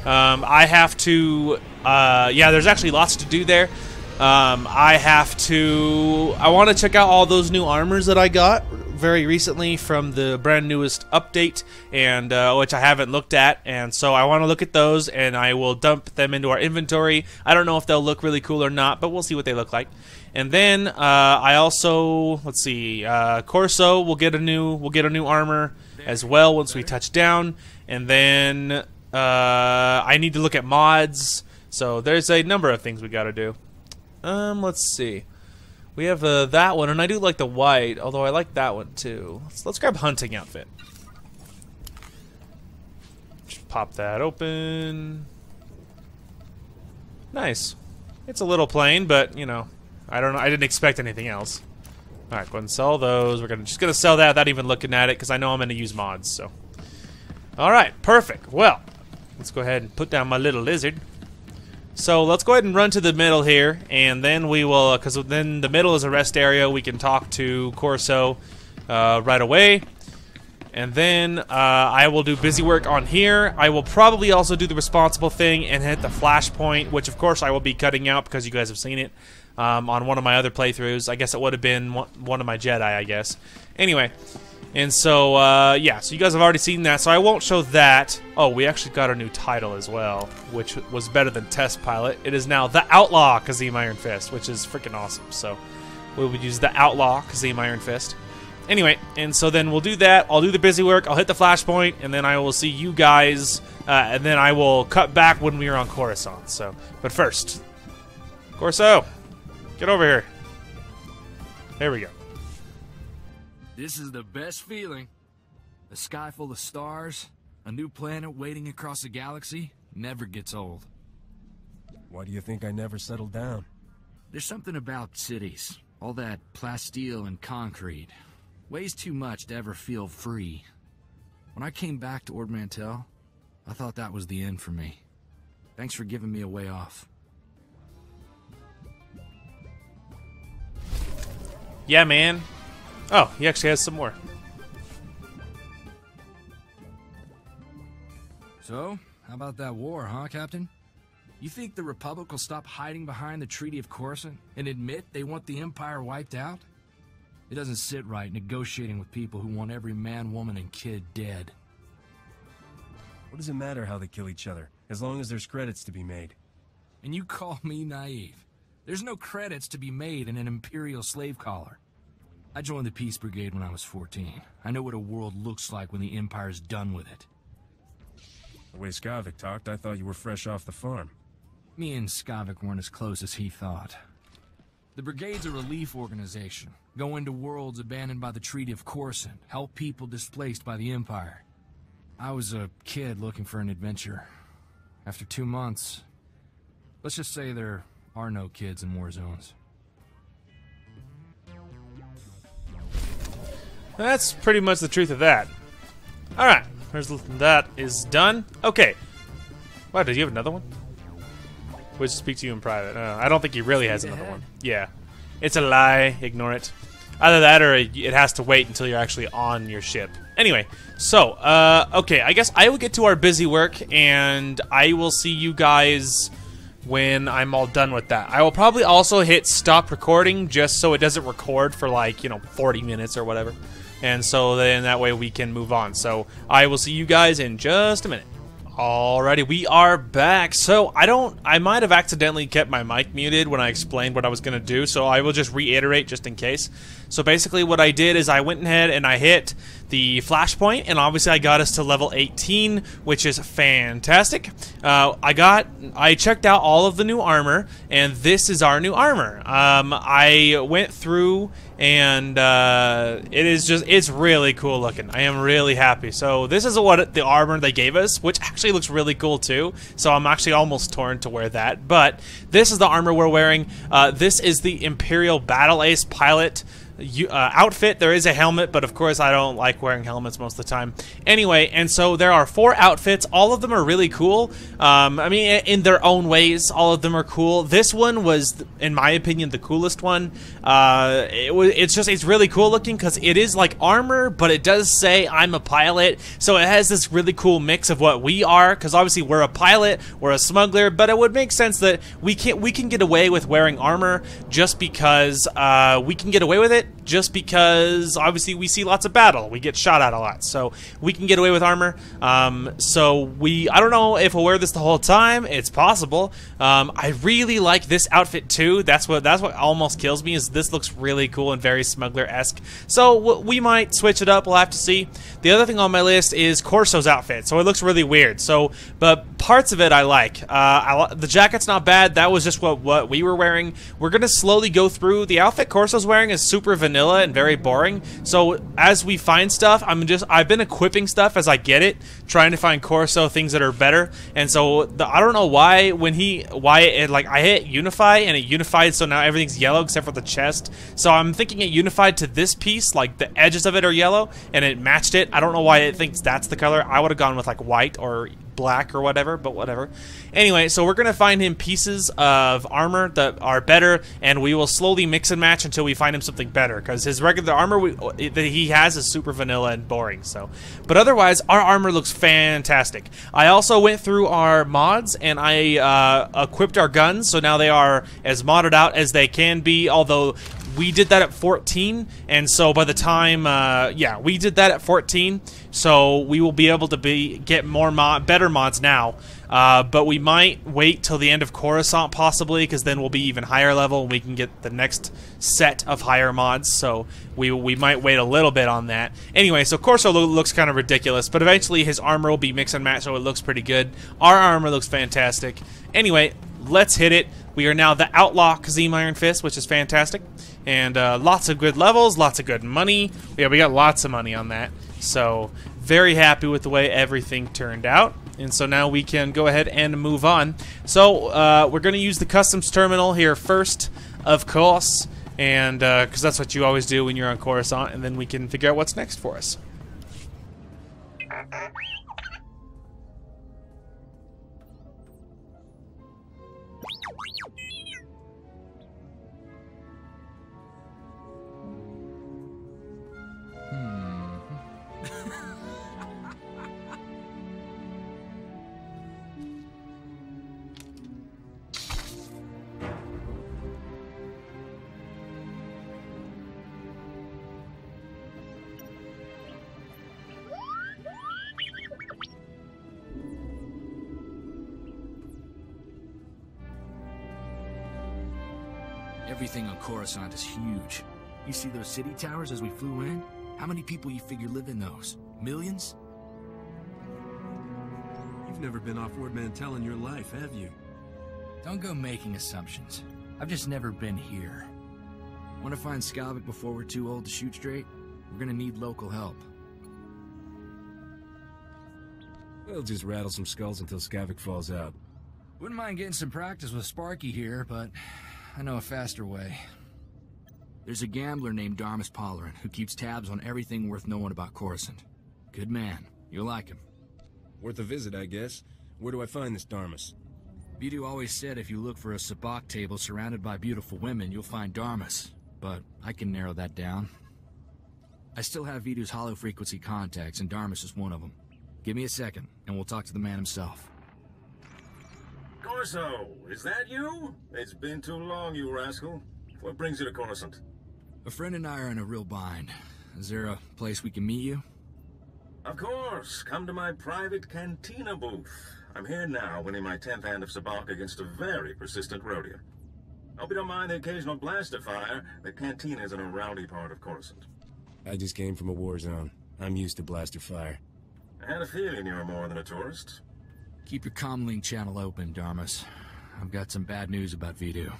I have to, yeah, there's actually lots to do there. I want to check out all those new armors that I got very recently from the brand newest update, and which I haven't looked at, and so I want to look at those, and I will dump them into our inventory. I don't know if they'll look really cool or not, but we'll see what they look like. And then I also, let's see, Corso will get a new armor as well once we touch down, and then I need to look at mods. So there's a number of things we got to do. Let's see. We have that one, and I do like the white, although I like that one too. Let's grab hunting outfit. Just pop that open. Nice. It's a little plain, but you know, I don't know. I didn't expect anything else. All right, go ahead and sell those. We're just gonna sell that without even looking at it because I know I'm gonna use mods. So, all right, perfect. Well, let's go ahead and put down my little lizard. So let's go ahead and run to the middle here, and then we will, because then the middle is a rest area. We can talk to Corso right away, and then I will do busy work on here. I will probably also do the responsible thing and hit the flashpoint, which of course I will be cutting out because you guys have seen it on one of my other playthroughs. I guess it would have been one of my Jedi, I guess. Anyway. And so, yeah, so you guys have already seen that, so I won't show that. Oh, we actually got a new title as well, which was better than Test Pilot. It is now The Outlaw Kazim Iron Fist, which is freaking awesome. So, we will use The Outlaw Kazim Iron Fist. Anyway, and so then we'll do that. I'll do the busy work, I'll hit the flashpoint, and then I will see you guys, and then I will cut back when we are on Coruscant. So, but first, Corso, get over here. There we go. This is the best feeling. A sky full of stars, a new planet waiting across the galaxy, never gets old. Why do you think I never settled down? There's something about cities. All that plasteel and concrete. Weighs too much to ever feel free. When I came back to Ord Mantell, I thought that was the end for me. Thanks for giving me a way off. Yeah, man. Oh, he actually has some more. So, how about that war, huh, Captain? You think the Republic will stop hiding behind the Treaty of Coruscant and admit they want the Empire wiped out? It doesn't sit right negotiating with people who want every man, woman, and kid dead. What does it matter how they kill each other, as long as there's credits to be made? And you call me naive? There's no credits to be made in an Imperial slave collar. I joined the Peace Brigade when I was 14. I know what a world looks like when the Empire's done with it. The way Skavik talked, I thought you were fresh off the farm. Me and Skavik weren't as close as he thought. The Brigade's a relief organization. Go into worlds abandoned by the Treaty of Coruscant. Help people displaced by the Empire. I was a kid looking for an adventure. After 2 months, let's just say there are no kids in war zones. That's pretty much the truth of that. Alright, that is done. Okay. Wow, did you have another one? We'll just speak to you in private. I don't think he really has another one. Yeah. It's a lie. Ignore it. Either that or it has to wait until you're actually on your ship. Anyway, so, okay, I guess I will get to our busy work, and I will see you guys when I'm all done with that. I will probably also hit stop recording just so it doesn't record for like, 40 minutes or whatever. And so then that way we can move on. So I will see you guys in just a minute. Alrighty, we are back. So I might have accidentally kept my mic muted when I explained what I was going to do, so I will just reiterate just in case. So basically what I did is I went ahead and I hit the flashpoint, and obviously I got us to level 18, which is fantastic. I checked out all of the new armor, and this is our new armor. I went through, and it's really cool looking. I am really happy. So this is what the armor they gave us, which actually looks really cool too. So I'm actually almost torn to wear that, but this is the armor we're wearing. This is the Imperial Battle Ace Pilot outfit. There is a helmet, but of course I don't like wearing helmets most of the time. Anyway, and so there are 4 outfits. All of them are really cool. I mean, in their own ways, all of them are cool. This one was, in my opinion, the coolest one. It's really cool looking because it is like armor, but it does say I'm a pilot. So it has this really cool mix of what we are, because obviously we're a pilot, we're a smuggler, but it would make sense that we can get away with wearing armor just because we can get away with it. Just because obviously we see lots of battle, we get shot at a lot, so we can get away with armor. So I don't know if we'll wear this the whole time. It's possible. I really like this outfit too. That's what almost kills me, is this looks really cool and very smuggler-esque. So we might switch it up. We'll have to see. The other thing on my list is Corso's outfit. So it looks really weird. But parts of it I like. The jacket's not bad. That was just what we were wearing. We're gonna slowly go through. The outfit Corso's wearing is super vanilla and very boring. So as we find stuff, I've been equipping stuff as I get it, trying to find Corso things that are better. And so I don't know why I hit unify and it unified, so now everything's yellow except for the chest. So I'm thinking it unified to this piece, like the edges of it are yellow, and it matched it. I don't know why it thinks that's the color. I would have gone with like white or black or whatever, but whatever. Anyway, so we're gonna find him pieces of armor that are better, and we will slowly mix and match until we find him something better, because his regular armor that he has is super vanilla and boring. So, but otherwise our armor looks fantastic. I also went through our mods and I equipped our guns, so now they are as modded out as they can be, although we did that at 14, and so by the time, yeah, we did that at 14, so we will be able to get better mods now. But we might wait till the end of Coruscant possibly, because then we'll be even higher level and we can get the next set of higher mods. So we might wait a little bit on that. Anyway, so Corso looks kind of ridiculous, but eventually his armor will be mix and match, so it looks pretty good. Our armor looks fantastic. Anyway, let's hit it. We are now the Outlaw Kazim Iron Fist, which is fantastic. And lots of good levels, lots of good money. Yeah, we got lots of money on that. So very happy with the way everything turned out. And so now we can go ahead and move on. So we're going to use the customs terminal here first, of course, and because that's what you always do when you're on Coruscant, and then we can figure out what's next for us. Everything on Coruscant is huge. You see those city towers as we flew in? How many people you figure live in those? Millions? You've never been off Ord Mantell in your life, have you? Don't go making assumptions. I've just never been here. Want to find Skavik before we're too old to shoot straight? We're gonna need local help. We'll just rattle some skulls until Skavik falls out. Wouldn't mind getting some practice with Sparky here, but I know a faster way. There's a gambler named Darmus Pollerin who keeps tabs on everything worth knowing about Coruscant. Good man. You'll like him. Worth a visit, I guess. Where do I find this Darmus? Vidu always said if you look for a sabacc table surrounded by beautiful women, you'll find Darmus. But I can narrow that down. I still have Vidu's hollow frequency contacts, and Darmus is one of them. Give me a second, and we'll talk to the man himself. Corso, is that you? It's been too long, you rascal. What brings you to Coruscant? A friend and I are in a real bind. Is there a place we can meet you? Of course. Come to my private cantina booth. I'm here now, winning my 10th hand of sabacc against a very persistent Rhodian. Hope you don't mind the occasional blaster fire. The cantina is in a rowdy part of Coruscant. I just came from a war zone. I'm used to blaster fire. I had a feeling you were more than a tourist. Keep your comlink channel open, Darmus. I've got some bad news about Vidu.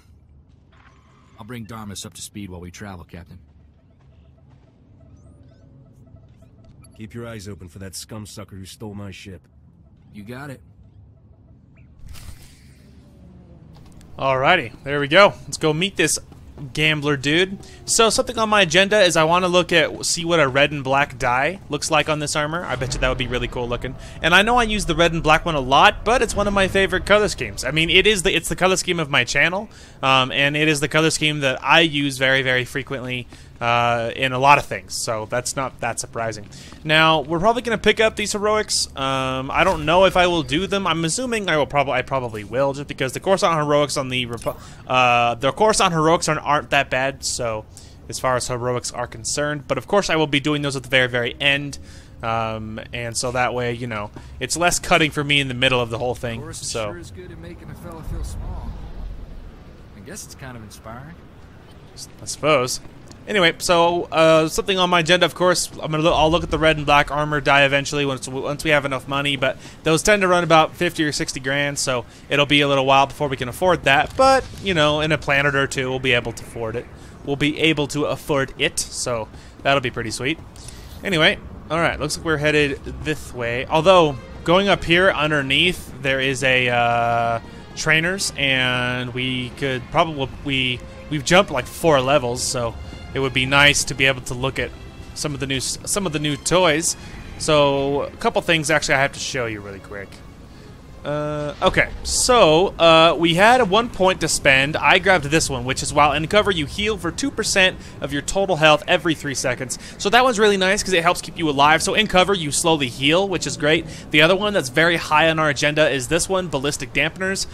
I'll bring Darmus up to speed while we travel, Captain. Keep your eyes open for that scum sucker who stole my ship. You got it. Alrighty, there we go. Let's go meet this gambler dude. So something on my agenda is I want to see what a red and black dye looks like on this armor. I bet you that would be really cool looking. And I know I use the red and black one a lot, but it's one of my favorite color schemes. I mean, it's the color scheme of my channel, and it is the color scheme that I use very, very frequently in a lot of things. So that's not that surprising. Now we're probably going to pick up these heroics. I don't know if I will do them. I'm assuming I probably will, just because the Coruscant heroics on the Coruscant heroics aren't that bad. So as far as heroics are concerned, but of course I will be doing those at the very, very end. And so that way, you know, it's less cutting for me in the middle of the whole thing. So sure is good at making a fella feel small. I guess it's kind of inspiring. I suppose. Anyway, so something on my agenda, of course, I'll look at the red and black armor dye eventually once we have enough money, but those tend to run about 50 or 60 grand, so it'll be a little while before we can afford that. But you know, in a planet or two, we'll be able to afford it. So that'll be pretty sweet. Anyway, all right, looks like we're headed this way. Although going up here underneath, there is a trainers, and we could probably we've jumped like 4 levels, so it would be nice to be able to look at some of the new toys. So a couple things actually I have to show you really quick. Okay, so we had 1 point to spend. I grabbed this one, which is while in cover you heal for 2% of your total health every 3 seconds. So that one's really nice because it helps keep you alive. So in cover you slowly heal, which is great. The other one that's very high on our agenda is this one, Ballistic Dampeners.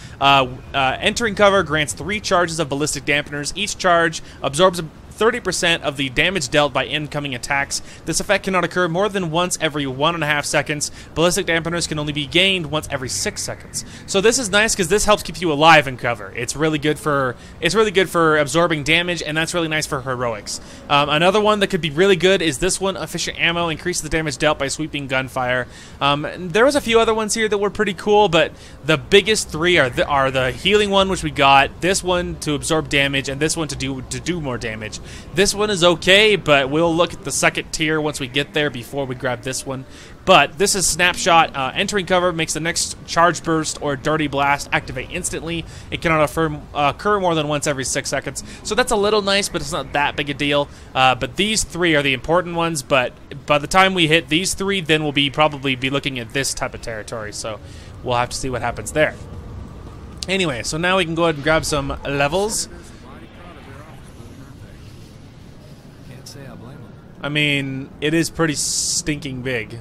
Entering cover grants 3 charges of Ballistic Dampeners. Each charge absorbs 30% of the damage dealt by incoming attacks. This effect cannot occur more than once every 1.5 seconds. Ballistic Dampeners can only be gained once every 6 seconds. So this is nice because this helps keep you alive in cover. It's really good for absorbing damage, and that's really nice for heroics. Another one that could be really good is this one, Efficient Ammo, increases the damage dealt by sweeping gunfire. There was a few other ones here that were pretty cool, but the biggest 3 are the healing one, which we got, this one to absorb damage, and this one to do more damage. This one is okay, but we'll look at the second tier once we get there before we grab this one. But this is Snapshot. Entering cover makes the next charge burst or dirty blast activate instantly. It cannot occur more than once every 6 seconds. So that's a little nice, but it's not that big a deal. But these 3 are the important ones. But by the time we hit these 3, then we'll probably be looking at this type of territory. So we'll have to see what happens there. Anyway, so now we can go ahead and grab some levels. I mean, it is pretty stinking big.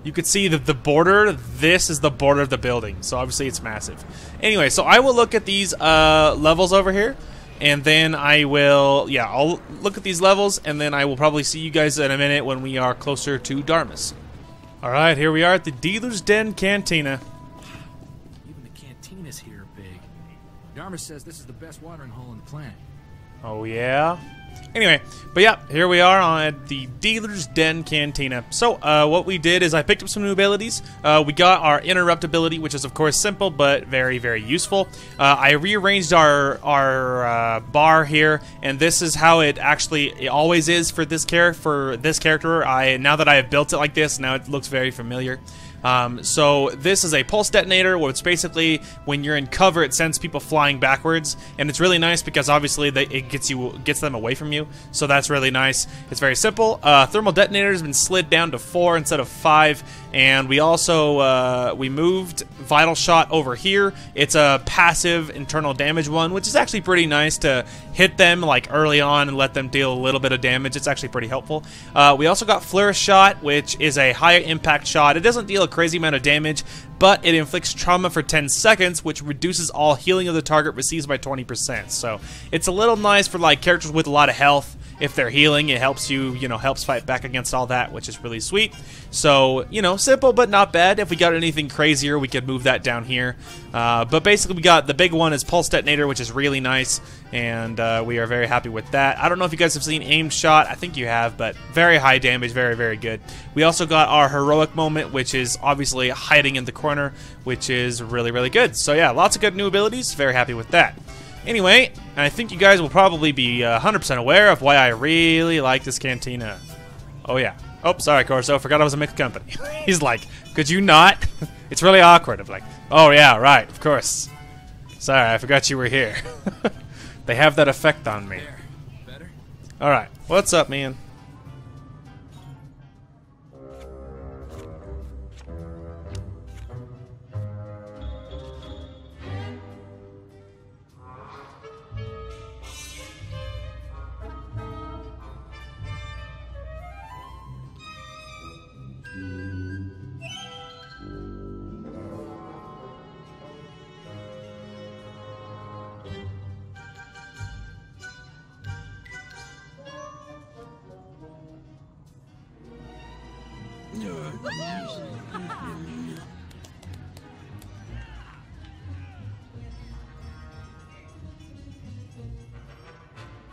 You could see the border. This is the border of the building, so obviously it's massive. Anyway, so I will look at these levels over here, and then I'll look at these levels, and then I will probably see you guys in a minute when we are closer to Darmus. All right, here we are at the Dealer's Den Cantina. Even the cantinas here are big. Darmus says this is the best watering hole in the planet. Oh yeah. Anyway, but yeah, here we are at the Dealer's Den Cantina. So, what we did is I picked up some new abilities. We got our Interrupt ability, which is of course simple, but very, very useful. I rearranged our bar here, and this is how it always is for this character. Now that I have built it like this, now it looks very familiar. So this is a pulse detonator, which basically when you're in cover it sends people flying backwards, and it's really nice because obviously it gets them away from you, so that's really nice. It's very simple. Thermal detonator has been slid down to 4 instead of 5, and we also we moved Vital Shot over here. It's a passive internal damage one, which is actually pretty nice to hit them like early on and let them deal a little bit of damage. It's actually pretty helpful. We also got Flourish Shot, which is a higher impact shot. It doesn't deal a crazy amount of damage, but it inflicts trauma for 10 seconds, which reduces all healing of the target receives by 20%. So it's a little nice for like characters with a lot of health. If they're healing, it helps helps fight back against all that, which is really sweet. So, simple but not bad. If we got anything crazier, we could move that down here. But basically, we got the big one is Pulse Detonator, which is really nice, and we are very happy with that. I don't know if you guys have seen Aimed Shot. I think you have, but very high damage, very, very good. We also got our Heroic Moment, which is obviously hiding in the corner, which is really, really good. So yeah, lots of good new abilities. Very happy with that. Anyway, I think you guys will probably be 100% aware of why I really like this cantina. Oh yeah. Oh, sorry, Corso. Forgot I was a mixed company. He's like, could you not? It's really awkward. I'm like, oh yeah, right, of course. Sorry, I forgot you were here. They have that effect on me. Better? Alright, what's up, man?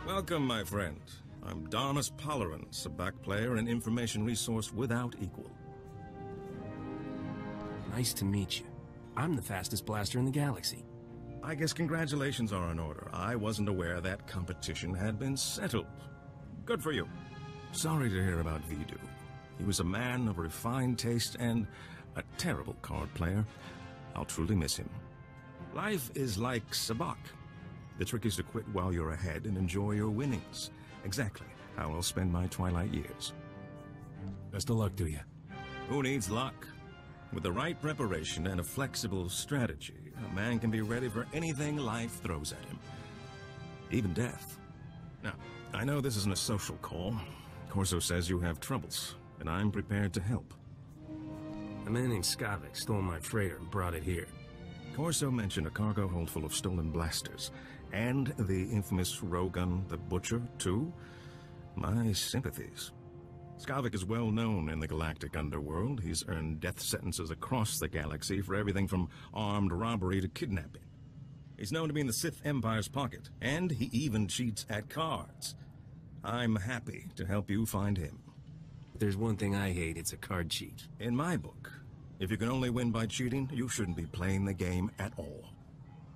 Welcome, my friend. I'm Darmus Polarance, a back player and information resource without equal. Nice to meet you. I'm the fastest blaster in the galaxy. I guess congratulations are in order. I wasn't aware that competition had been settled. Good for you. Sorry to hear about Vidu. He was a man of refined taste and a terrible card player. I'll truly miss him. Life is like sabacc. The trick is to quit while you're ahead and enjoy your winnings. Exactly how I'll spend my twilight years. Best of luck to you. Who needs luck? With the right preparation and a flexible strategy, a man can be ready for anything life throws at him. Even death. Now, I know this isn't a social call. Corso says you have troubles, and I'm prepared to help. A man named Skavik stole my freighter and brought it here. Corso mentioned a cargo hold full of stolen blasters, and the infamous Rogun the Butcher, too. My sympathies. Skavik is well known in the galactic underworld. He's earned death sentences across the galaxy for everything from armed robbery to kidnapping. He's known to be in the Sith Empire's pocket, and he even cheats at cards. I'm happy to help you find him. If there's one thing I hate, it's a card cheat. In my book, if you can only win by cheating, you shouldn't be playing the game at all.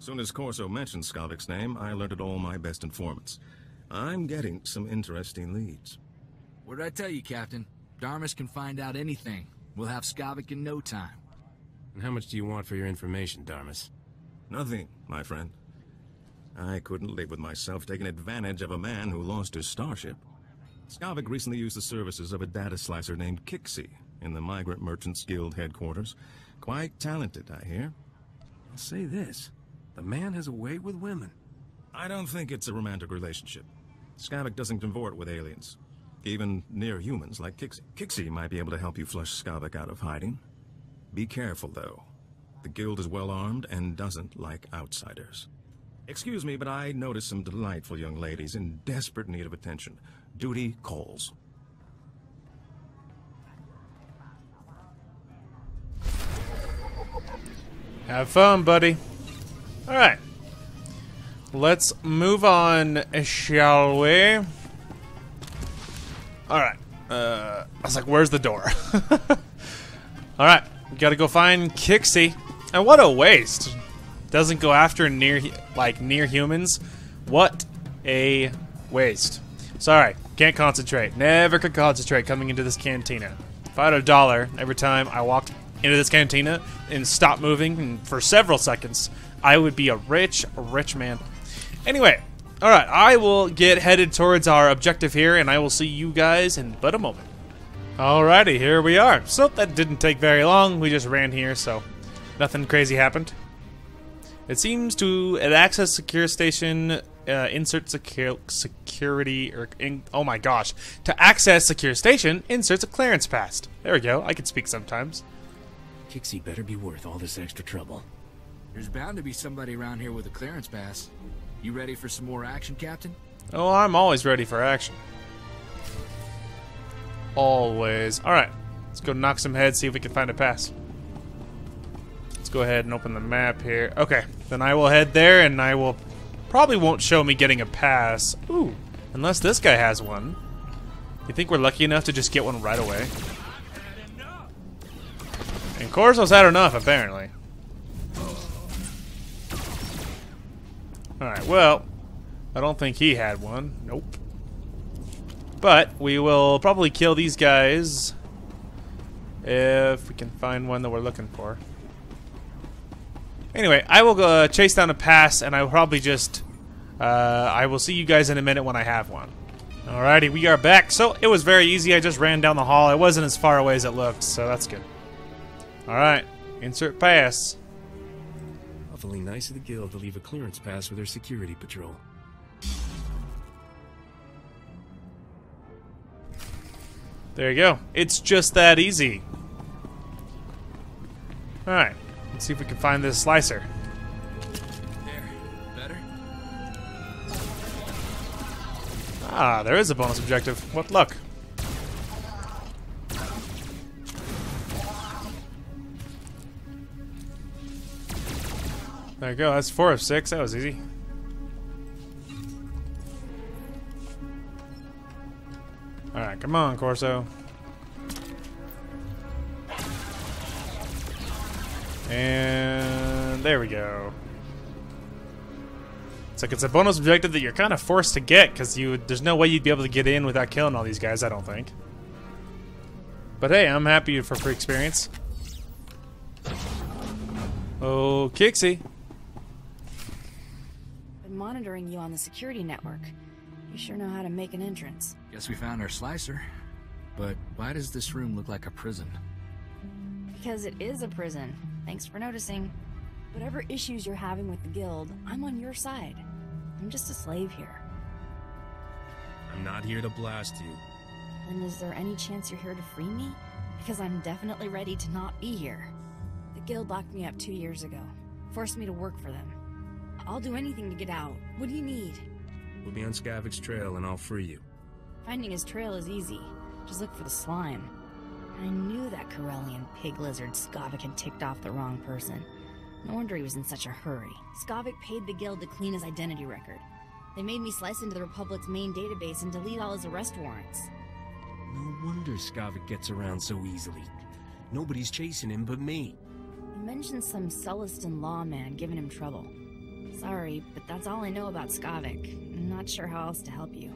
Soon as Corso mentioned Skavik's name, I alerted all my best informants. I'm getting some interesting leads. What did I tell you, Captain? Darmus can find out anything. We'll have Skavik in no time. And how much do you want for your information, Darmus? Nothing, my friend. I couldn't live with myself taking advantage of a man who lost his starship. Skavik recently used the services of a data slicer named Kixie in the Migrant Merchants Guild headquarters. Quite talented, I hear. I'll say this. The man has a way with women. I don't think it's a romantic relationship. Skavik doesn't convert with aliens. Even near humans like Kixie. Kixie might be able to help you flush Skavik out of hiding. Be careful, though. The guild is well armed and doesn't like outsiders. Excuse me, but I noticed some delightful young ladies in desperate need of attention. Duty calls. Have fun, buddy. Alright. Let's move on, shall we? Alright. I was like, where's the door? Alright. We gotta go find Kixie. And what a waste. Doesn't go after near humans. What a waste. Sorry. Can't concentrate. Never could concentrate coming into this cantina. If I had $1 every time I walked into this cantina and stopped moving for several seconds, I would be a rich man. Anyway, alright, I will get headed towards our objective here, and I will see you guys in but a moment. Alrighty, here we are. So, that didn't take very long. We just ran here, so nothing crazy happened. It seems to access secure station, insert security, or, oh my gosh. To access secure station, inserts a clearance pass. There we go, I can speak sometimes. Kixie better be worth all this extra trouble. There's bound to be somebody around here with a clearance pass. You ready for some more action, Captain? Oh, I'm always ready for action. Always. Alright, let's go knock some heads, see if we can find a pass. Let's go ahead and open the map here. Okay, then I will head there, and I will... Probably won't show me getting a pass. Ooh, unless this guy has one. You think we're lucky enough to just get one right away? And Corso's had enough, apparently. Alright, well, I don't think he had one. Nope. But we will probably kill these guys if we can find one that we're looking for. Anyway, I will go chase down a pass, and I will probably just I will see you guys in a minute when I have one. Alrighty, we are back. So, it was very easy. I just ran down the hall. It wasn't as far away as it looked, so that's good. Alright, insert pass. Awfully nice of the guild to leave a clearance pass for their security patrol. There you go. It's just that easy. Alright, let's see if we can find this slicer. There, better? Ah, there is a bonus objective. What luck. There you go, that's 4 of 6. That was easy. Alright, come on, Corso. And there we go. It's like it's a bonus objective that you're kind of forced to get because there's no way you'd be able to get in without killing all these guys, I don't think. But hey, I'm happy for free experience. Oh, Kixie. Been monitoring you on the security network. You sure know how to make an entrance. Guess we found our slicer. But why does this room look like a prison? Because it is a prison. Thanks for noticing. Whatever issues you're having with the guild, I'm on your side. I'm just a slave here. I'm not here to blast you. Then is there any chance you're here to free me? Because I'm definitely ready to not be here. The guild locked me up 2 years ago. Forced me to work for them. I'll do anything to get out. What do you need? We'll be on Skavik's trail and I'll free you. Finding his trail is easy. Just look for the slime. I knew that Corellian pig lizard Skavik had ticked off the wrong person. No wonder he was in such a hurry. Skavik paid the guild to clean his identity record. They made me slice into the Republic's main database and delete all his arrest warrants. No wonder Skavik gets around so easily. Nobody's chasing him but me. You mentioned some Celestin lawman giving him trouble. Sorry, but that's all I know about Skavik. I'm not sure how else to help you.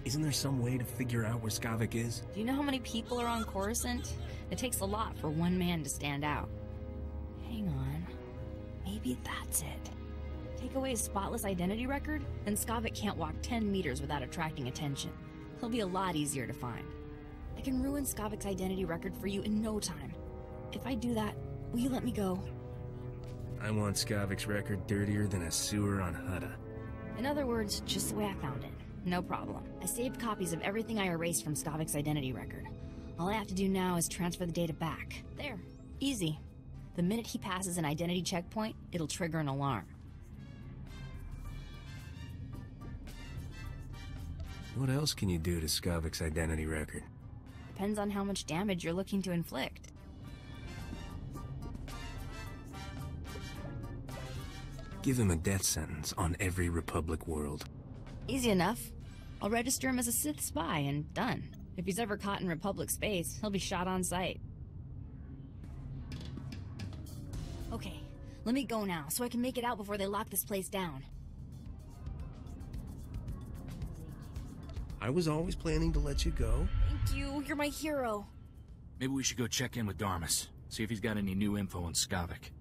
Isn't there some way to figure out where Skavik is? Do you know how many people are on Coruscant? It takes a lot for one man to stand out. Hang on. Maybe that's it. Take away his spotless identity record, then Skavik can't walk 10 meters without attracting attention. He'll be a lot easier to find. I can ruin Skavik's identity record for you in no time. If I do that, will you let me go? I want Skavik's record dirtier than a sewer on Hutta. In other words, just the way I found it. No problem. I saved copies of everything I erased from Skavik's identity record. All I have to do now is transfer the data back. There. Easy. The minute he passes an identity checkpoint, it'll trigger an alarm. What else can you do to Skavik's identity record? Depends on how much damage you're looking to inflict. Give him a death sentence on every Republic world. Easy enough. I'll register him as a Sith spy and done. If he's ever caught in Republic space, he'll be shot on sight. Okay, let me go now, so I can make it out before they lock this place down. I was always planning to let you go. Thank you, you're my hero. Maybe we should go check in with Darmus. See if he's got any new info on Skavik.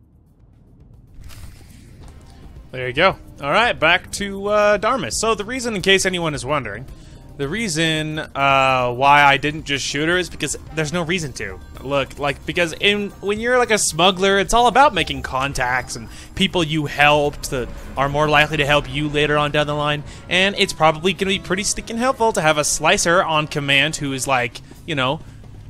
There you go. Alright, back to Darmus. So the reason, in case anyone is wondering, the reason why I didn't just shoot her is because there's no reason to. Look, like, because when you're like a smuggler, it's all about making contacts and people you helped that are more likely to help you later on down the line. And it's probably going to be pretty stinking helpful to have a slicer on command who is like, you know,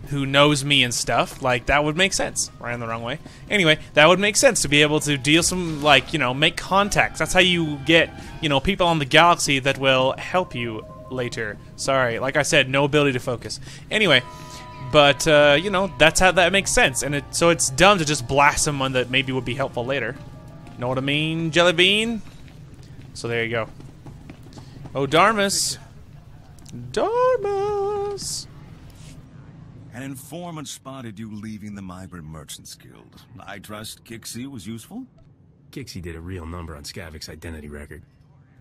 who knows me and stuff. Like, that would make sense. Ran the wrong way. Anyway, that would make sense to be able to deal some, like, you know, make contacts. That's how you get, you know, people on the galaxy that will help you later. Sorry, like I said, no ability to focus. Anyway, but, you know, that's how that makes sense. And so it's dumb to just blast someone that maybe would be helpful later. Know what I mean, Jelly Bean? So there you go. Oh, Darmus. Darmus! An informant spotted you leaving the Migrant Merchants Guild. I trust Kixie was useful? Kixie did a real number on Skavik's identity record.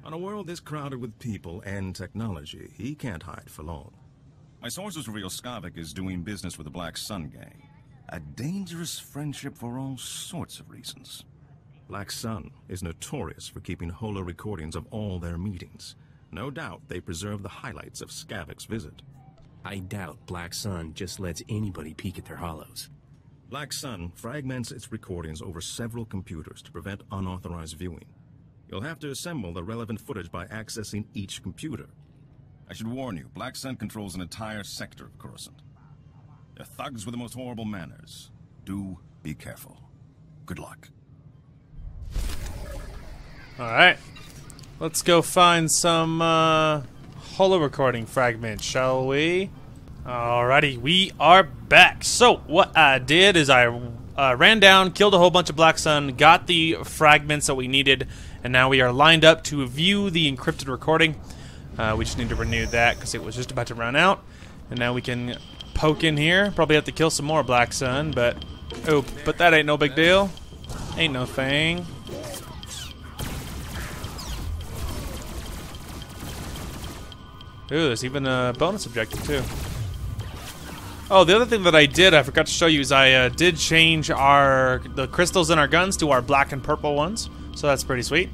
On a world this crowded with people and technology, he can't hide for long. My sources reveal Skavik is doing business with the Black Sun Gang. A dangerous friendship for all sorts of reasons. Black Sun is notorious for keeping holo recordings of all their meetings. No doubt they preserve the highlights of Skavik's visit. I doubt Black Sun just lets anybody peek at their hollows. Black Sun fragments its recordings over several computers to prevent unauthorized viewing. You'll have to assemble the relevant footage by accessing each computer. I should warn you, Black Sun controls an entire sector of Coruscant. They're thugs with the most horrible manners. Do be careful. Good luck. Alright. Let's go find some holo recording fragments, shall we? Alrighty, we are back. So, what I did is I ran down, killed a whole bunch of Black Sun, got the fragments that we needed, and now we are lined up to view the encrypted recording. We just need to renew that because it was just about to run out. And now we can poke in here. Probably have to kill some more Black Sun, but that ain't no big deal. Ain't no thing. Ooh, there's even a bonus objective too. Oh, the other thing that I did, I forgot to show you, is I did change the crystals in our guns to our black and purple ones. So that's pretty sweet.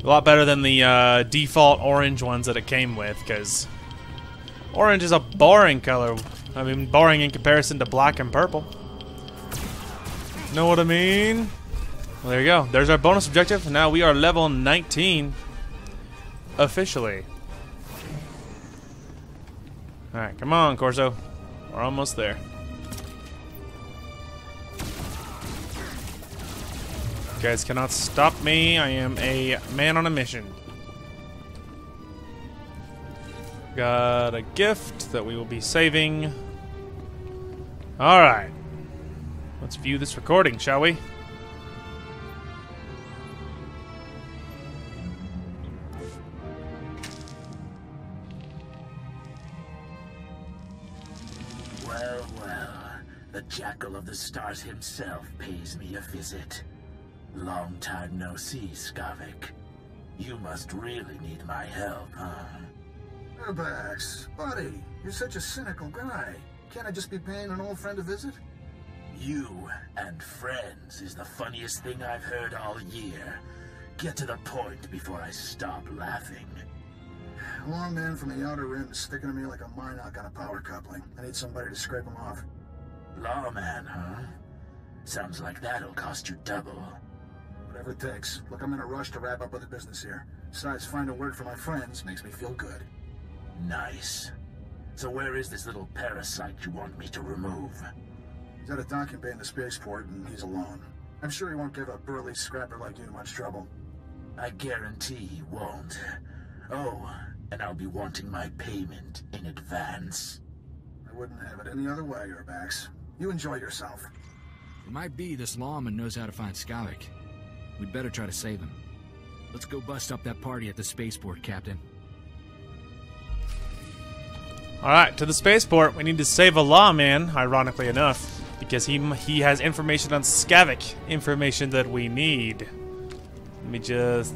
A lot better than the default orange ones that it came with, because orange is a boring color. I mean, boring in comparison to black and purple. Know what I mean? Well, there you go. There's our bonus objective. Now we are level 19. Officially. Alright, come on, Corso. We're almost there. You guys cannot stop me. I am a man on a mission. Got a gift that we will be saving. Alright. Let's view this recording, shall we? Well, the Jackal of the Stars himself pays me a visit. Long time no see, Skavik. You must really need my help, huh? Urbex, buddy, you're such a cynical guy. Can't I just be paying an old friend a visit? You and friends is the funniest thing I've heard all year. Get to the point before I stop laughing. Lawman from the Outer Rim is sticking to me like a Minoc on a power coupling. I need somebody to scrape him off. Lawman, huh? Sounds like that'll cost you double. Whatever it takes. Look, I'm in a rush to wrap up other business here. Besides, find a word for my friends makes me feel good. Nice. So where is this little parasite you want me to remove? He's at a docking bay in the spaceport, and he's alone. I'm sure he won't give a burly scrapper like you much trouble. I guarantee he won't. Oh, and I'll be wanting my payment in advance. I wouldn't have it any other way, Urbex. You enjoy yourself. It might be this lawman knows how to find Skavik. We'd better try to save him. Let's go bust up that party at the spaceport, Captain. Alright, to the spaceport. We need to save a lawman, ironically enough, because he has information on Skavik, information that we need. Let me just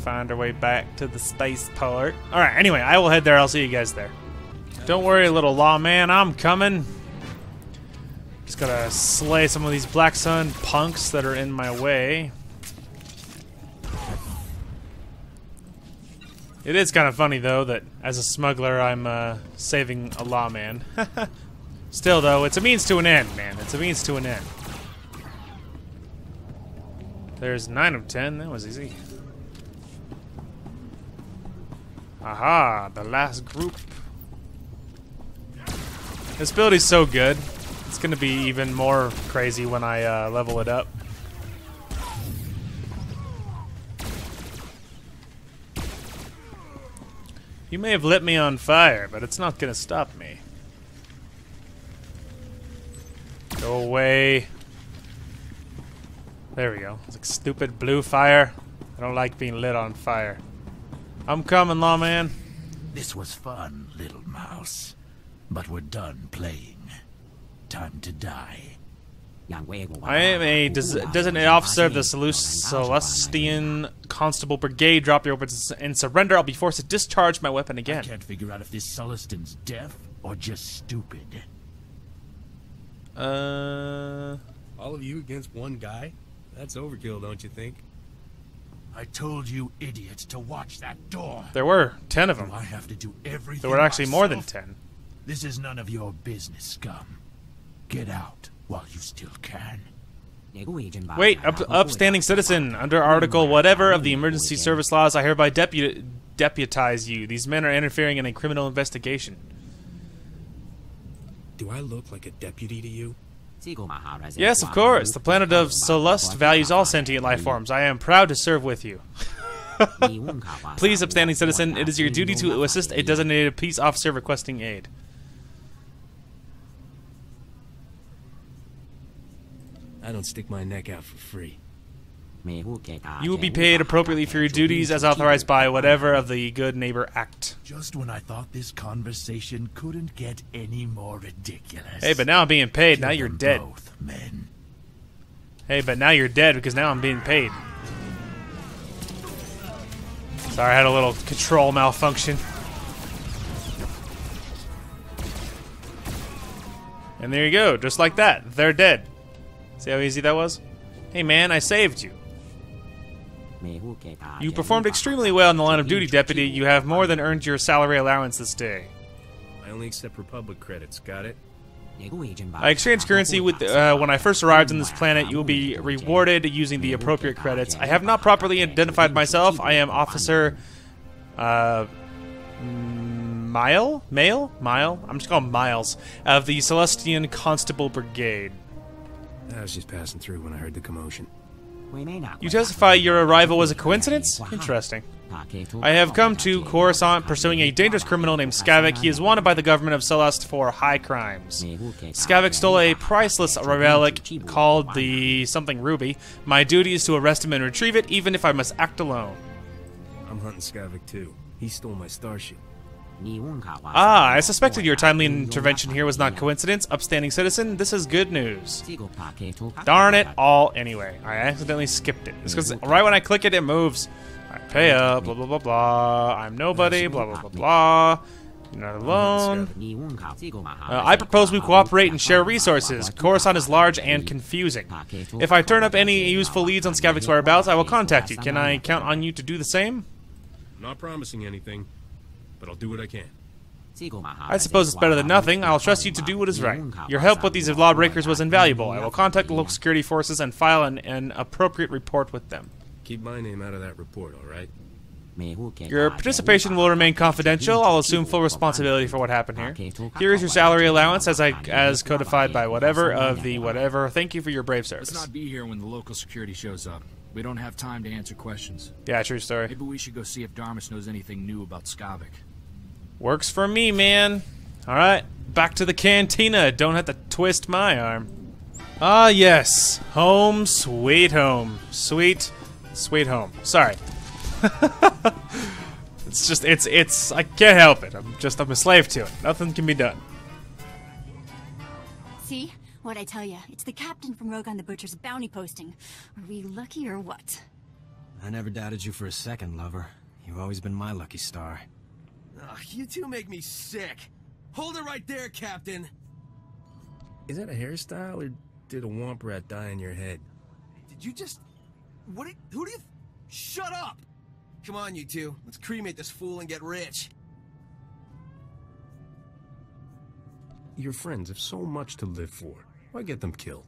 find our way back to the spaceport. Alright, anyway, I will head there. I'll see you guys there. Don't worry, little lawman, I'm coming. Just gotta slay some of these Black Sun punks that are in my way. It is kind of funny, though, that as a smuggler, I'm saving a lawman. Still, though, it's a means to an end, man. It's a means to an end. There's 9 of 10. That was easy. Aha, the last group. This build is so good. It's going to be even more crazy when I level it up. You may have lit me on fire, but it's not going to stop me. Go away. There we go. It's like stupid blue fire. I don't like being lit on fire. I'm coming, lawman. This was fun, little mouse. But we're done playing. Time to die. I am a designated officer of the Celestian Constable Brigade. Drop your weapons and surrender. I'll be forced to discharge my weapon again. I can't figure out if this Celestian's deaf or just stupid. All of you against one guy? That's overkill, don't you think? I told you, idiot, to watch that door. There were 10 of them. I have to do everything. There were actually more than myself? 10. This is none of your business, scum. Get out while you still can. Wait, upstanding citizen. Under Article whatever of the Emergency Service Laws, I hereby deputize you. These men are interfering in a criminal investigation. Do I look like a deputy to you? Yes, of course. The planet of Solust values all sentient life forms. I am proud to serve with you. Please, upstanding citizen, it is your duty to assist a designated peace officer requesting aid. I don't stick my neck out for free. You will be paid appropriately for your duties as authorized by whatever of the Good Neighbor Act. Just when I thought this conversation couldn't get any more ridiculous. Hey, but now I'm being paid. Now you're dead. Both, men. Hey, but now you're dead because now I'm being paid. Sorry, I had a little control malfunction. And there you go, just like that. They're dead. See how easy that was? Hey man, I saved you. You performed extremely well in the line of duty, Deputy. You have more than earned your salary allowance this day. I only accept Republic credits, got it? I exchanged currency with when I first arrived on this planet. You will be rewarded using the appropriate credits. I have not properly identified myself. I am Officer Mile? I'm just calling Miles of the Celestian Constable Brigade. I was just passing through when I heard the commotion. You testify your arrival was a coincidence? Interesting. I have come to Coruscant pursuing a dangerous criminal named Skavik. He is wanted by the government of Celeste for high crimes. Skavik stole a priceless relic called the something ruby. My duty is to arrest him and retrieve it, even if I must act alone. I'm hunting Skavik too. He stole my starship. Ah, I suspected your timely intervention here was not coincidence. Upstanding citizen, this is good news. Darn it all anyway. I accidentally skipped it. It's because right when I click it, it moves. I pay up, blah, blah, blah, blah. I'm nobody, blah, blah, blah, blah. You're not alone. I propose we cooperate and share resources. Coruscant is large and confusing. If I turn up any useful leads on Skavik's whereabouts, I will contact you. Can I count on you to do the same? I'm not promising anything, but I'll do what I can. I suppose it's better than nothing. I'll trust you to do what is right. Your help with these lawbreakers was invaluable. I will contact the local security forces and file an appropriate report with them. Keep my name out of that report, all right? Your participation will remain confidential. I'll assume full responsibility for what happened here. Here is your salary allowance as codified by whatever of the whatever. Thank you for your brave service. Let's not be here when the local security shows up. We don't have time to answer questions. Yeah, true story. Maybe we should go see if Darmus knows anything new about Skavik. Works for me, man. Alright, back to the cantina. Don't have to twist my arm. Ah, yes. Home, sweet home. Sweet, sweet home. Sorry. It's just, it's, I can't help it. I'm a slave to it. Nothing can be done. See? What'd I tell you? It's the captain from Rogan the Butcher's bounty posting. Are we lucky or what? I never doubted you for a second, lover. You've always been my lucky star. Ugh, you two make me sick. Hold it right there, Captain. Is that a hairstyle, or did a womp rat die in your head? Did you just... who do you... Shut up! Come on, you two. Let's cremate this fool and get rich. Your friends have so much to live for. Why get them killed?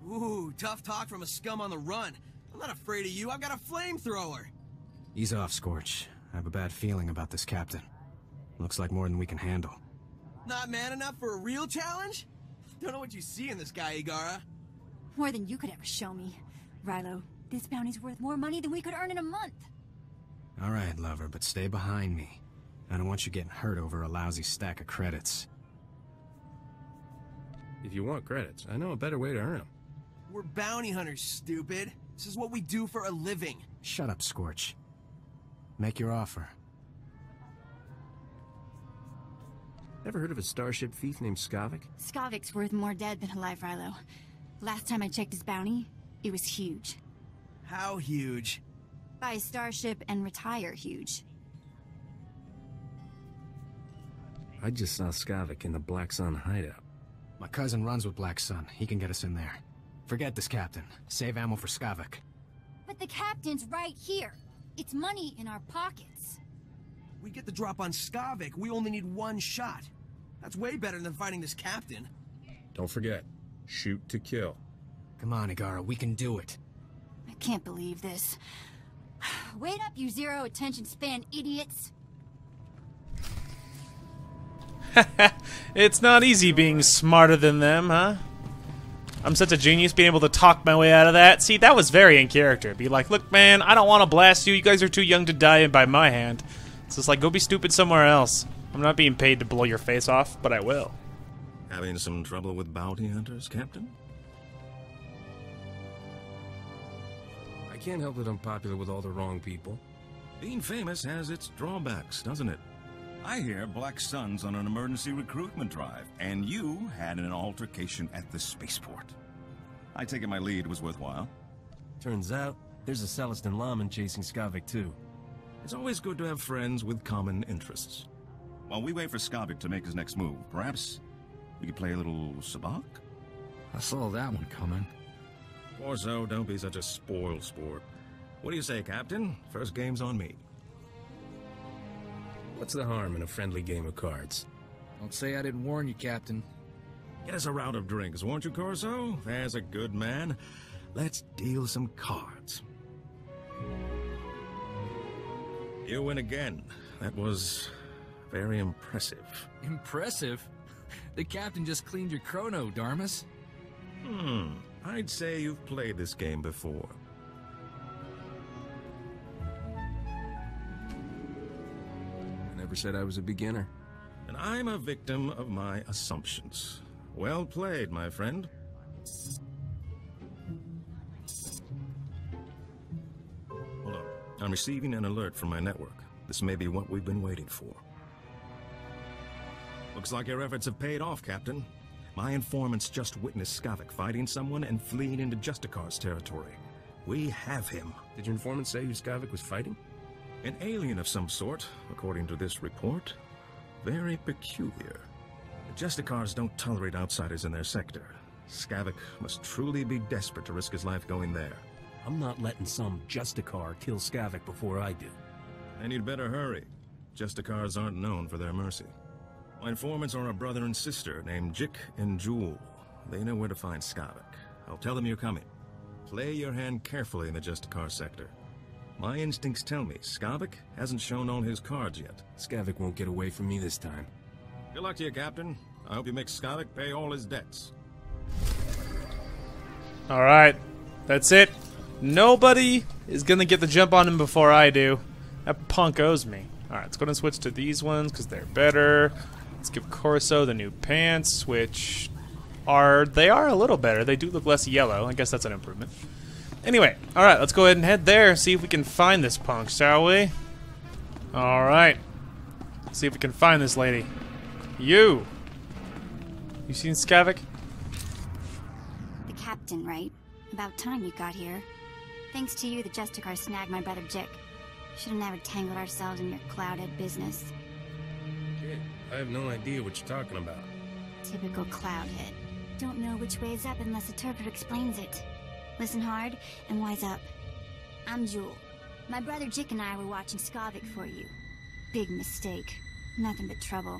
Ooh, tough talk from a scum on the run. I'm not afraid of you. I've got a flamethrower. Ease off, Scorch. I have a bad feeling about this captain. Looks like more than we can handle. Not man enough for a real challenge? Don't know what you see in this guy, Igara. More than you could ever show me. Rilo, this bounty's worth more money than we could earn in a month. All right, lover, but stay behind me. I don't want you getting hurt over a lousy stack of credits. If you want credits, I know a better way to earn them. We're bounty hunters, stupid. This is what we do for a living. Shut up, Scorch. Make your offer. Ever heard of a starship thief named Skavik? Skavik's worth more dead than alive, Rilo. Last time I checked his bounty, it was huge. How huge? Buy a starship and retire huge. I just saw Skavik in the Black Sun hideout. My cousin runs with Black Sun. He can get us in there. Forget this, Captain. Save ammo for Skavik. But the captain's right here. It's money in our pockets. We get the drop on Skavik, we only need one shot. That's way better than fighting this captain. Don't forget, shoot to kill. Come on, Igara, we can do it. I can't believe this. Wait up, you zero attention span idiots. It's not easy being smarter than them, huh? I'm such a genius being able to talk my way out of that. See, that was very in character. Be like, look, man, I don't want to blast you. You guys are too young to die by my hand. It's just like, go be stupid somewhere else. I'm not being paid to blow your face off, but I will. Having some trouble with bounty hunters, Captain? I can't help that I'm popular with all the wrong people. Being famous has its drawbacks, doesn't it? I hear Black Sun's on an emergency recruitment drive, and you had an altercation at the spaceport. I take it my lead was worthwhile. Turns out, there's a Celestin Lawman chasing Skavik too. It's always good to have friends with common interests. While we wait for Skavik to make his next move, perhaps we could play a little sabacc? I saw that one coming. Corso, don't be such a spoil sport. What do you say, Captain? First game's on me. What's the harm in a friendly game of cards? Don't say I didn't warn you, Captain. Get us a round of drinks, won't you, Corso? There's a good man. Let's deal some cards. You win again. That was very impressive. Impressive? The Captain just cleaned your chrono, Darmus. I'd say you've played this game before. Never said I was a beginner. And I'm a victim of my assumptions. Well played, my friend. Hold on. I'm receiving an alert from my network. This may be what we've been waiting for. Looks like your efforts have paid off, Captain. My informants just witnessed Skavik fighting someone and fleeing into Justicar's territory. We have him. Did your informant say who Skavik was fighting? An alien of some sort, according to this report. Very peculiar. The Justicars don't tolerate outsiders in their sector. Skavik must truly be desperate to risk his life going there. I'm not letting some Justicar kill Skavik before I do. And you'd better hurry. Justicars aren't known for their mercy. My informants are a brother and sister named Jik and Jewel. They know where to find Skavik. I'll tell them you're coming. Play your hand carefully in the Justicar sector. My instincts tell me Skavik hasn't shown all his cards yet. Skavik won't get away from me this time. Good luck to you, Captain. I hope you make Skavik pay all his debts. Alright, that's it. Nobody is gonna get the jump on him before I do. That punk owes me. Alright, let's go ahead and switch to these ones because they're better. Let's give Corso the new pants, which are a little better. They do look less yellow. I guess that's an improvement. Anyway, alright, let's go ahead and head there, see if we can find this punk, shall we? Alright. See if we can find this lady. You seen Skavik? The captain, right? About time you got here. Thanks to you, the Justicar snagged my brother Jik. Should have never tangled ourselves in your cloudhead business. Kid, I have no idea what you're talking about. Typical cloudhead. Don't know which way is up unless a interpreter explains it. Listen hard and wise up. I'm Jewel. My brother Jik and I were watching Skavik for you. Big mistake. Nothing but trouble.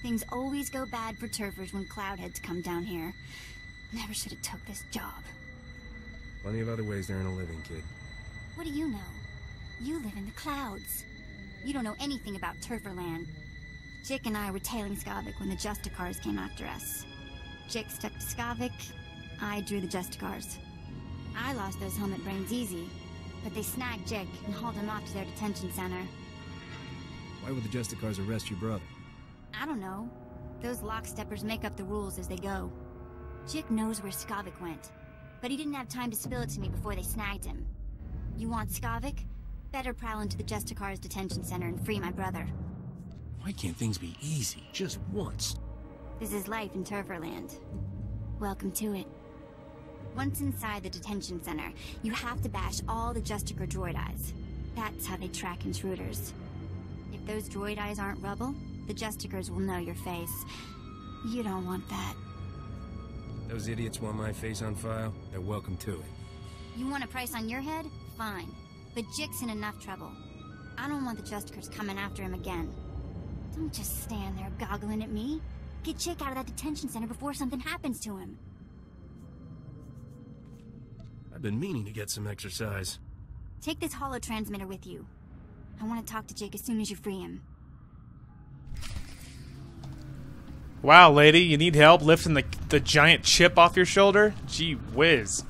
Things always go bad for turfers when cloudheads come down here. Never should have took this job. Plenty of other ways to earn a living, kid. What do you know? You live in the clouds. You don't know anything about Turferland. Jik and I were tailing Skavik when the Justicars came after us. Jik stuck to Skavik, I drew the Justicars. I lost those helmet brains easy, but they snagged Jik and hauled him off to their detention center. Why would the Justicars arrest your brother? I don't know. Those locksteppers make up the rules as they go. Jik knows where Skavik went, but he didn't have time to spill it to me before they snagged him. You want Skavik? Better prowl into the Justicar's detention center and free my brother. Why can't things be easy, just once? This is life in Turferland. Welcome to it. Once inside the detention center, you have to bash all the Justicar droid eyes. That's how they track intruders. If those droid eyes aren't rubble, the Justicars will know your face. You don't want that. Those idiots want my face on file. They're welcome to it. You want a price on your head? Fine. But Jick's in enough trouble. I don't want the Justicars coming after him again. Don't just stand there goggling at me. Get Jick out of that detention center before something happens to him. I've been meaning to get some exercise. Take this holotransmitter with you. I want to talk to Jick as soon as you free him. Wow, lady, you need help lifting the giant chip off your shoulder? Gee whiz.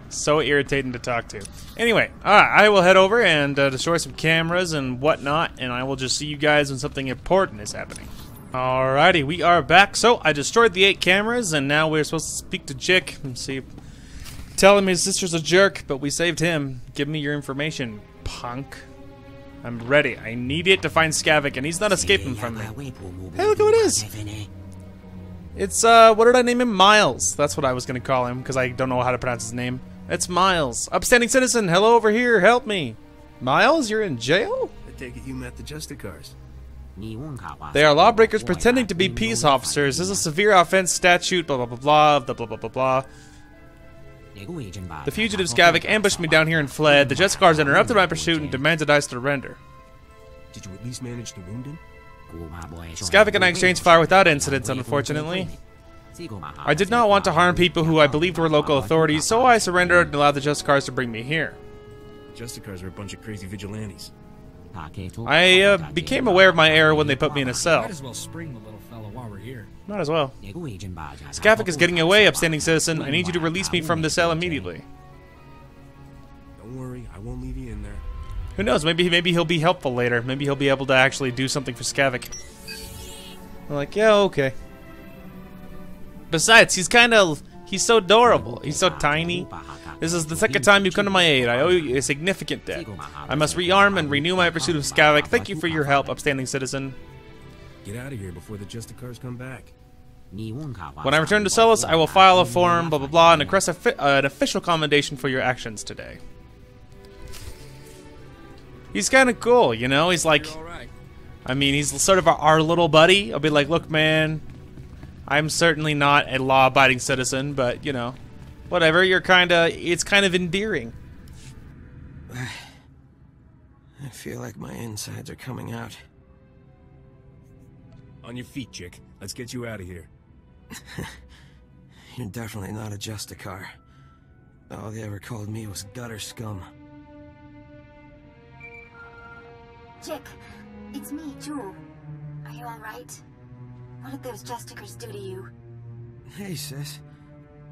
So irritating to talk to. Anyway, alright, I will head over and destroy some cameras and whatnot, and I will just see you guys when something important is happening. Alrighty, we are back. So, I destroyed the 8 cameras, and now we're supposed to speak to Jick and see. Tell him his sister's a jerk, but we saved him. Give me your information, punk. I'm ready. I need it to find Skavik, and he's not escaping from me. Hey, look who it is! It's, what did I name him? Miles. That's what I was gonna call him, because I don't know how to pronounce his name. It's Miles. Upstanding citizen, hello over here, help me. Miles, you're in jail? I take it you met the Justicars. They are lawbreakers pretending to be peace officers. This is a severe offense statute, blah, blah, blah, blah, blah, blah, blah, blah. The fugitive Skavik ambushed me down here and fled. The Justicars interrupted my pursuit and demanded I surrender. Did you at least manage to wound him? Skavik and I exchanged fire without incidents, unfortunately. I did not want to harm people who I believed were local authorities, so I surrendered and allowed the Justicars to bring me here. Justicars are a bunch of crazy vigilantes. I became aware of my error when they put me in a cell. Might as well spring the little fellow while we're here. Might as well. Skavik is getting away, upstanding citizen. I need you to release me from the cell immediately. Don't worry, I won't leave you in there. Who knows? Maybe he'll be helpful later. Maybe he'll be able to actually do something for Skavik. I'm like, yeah, okay. Besides, he's so adorable. He's so tiny. This is the second time you've come to my aid. I owe you a significant debt. I must rearm and renew my pursuit of Skavik. Thank you for your help, upstanding citizen. Get out of here before the Justicars come back. When I return to Celis, I will file a form, blah blah blah, and request an official commendation for your actions today. He's kind of cool, you know? He's like, I mean, he's sort of our little buddy. I'll be like, look, man, I'm certainly not a law-abiding citizen, but, you know, whatever, it's kind of endearing. I feel like my insides are coming out. On your feet, Jick. Let's get you out of here. You're definitely not a Justicar. All they ever called me was gutter scum. Jick, it's me, Jewel. Are you alright? What did those Justicars do to you? Hey, sis.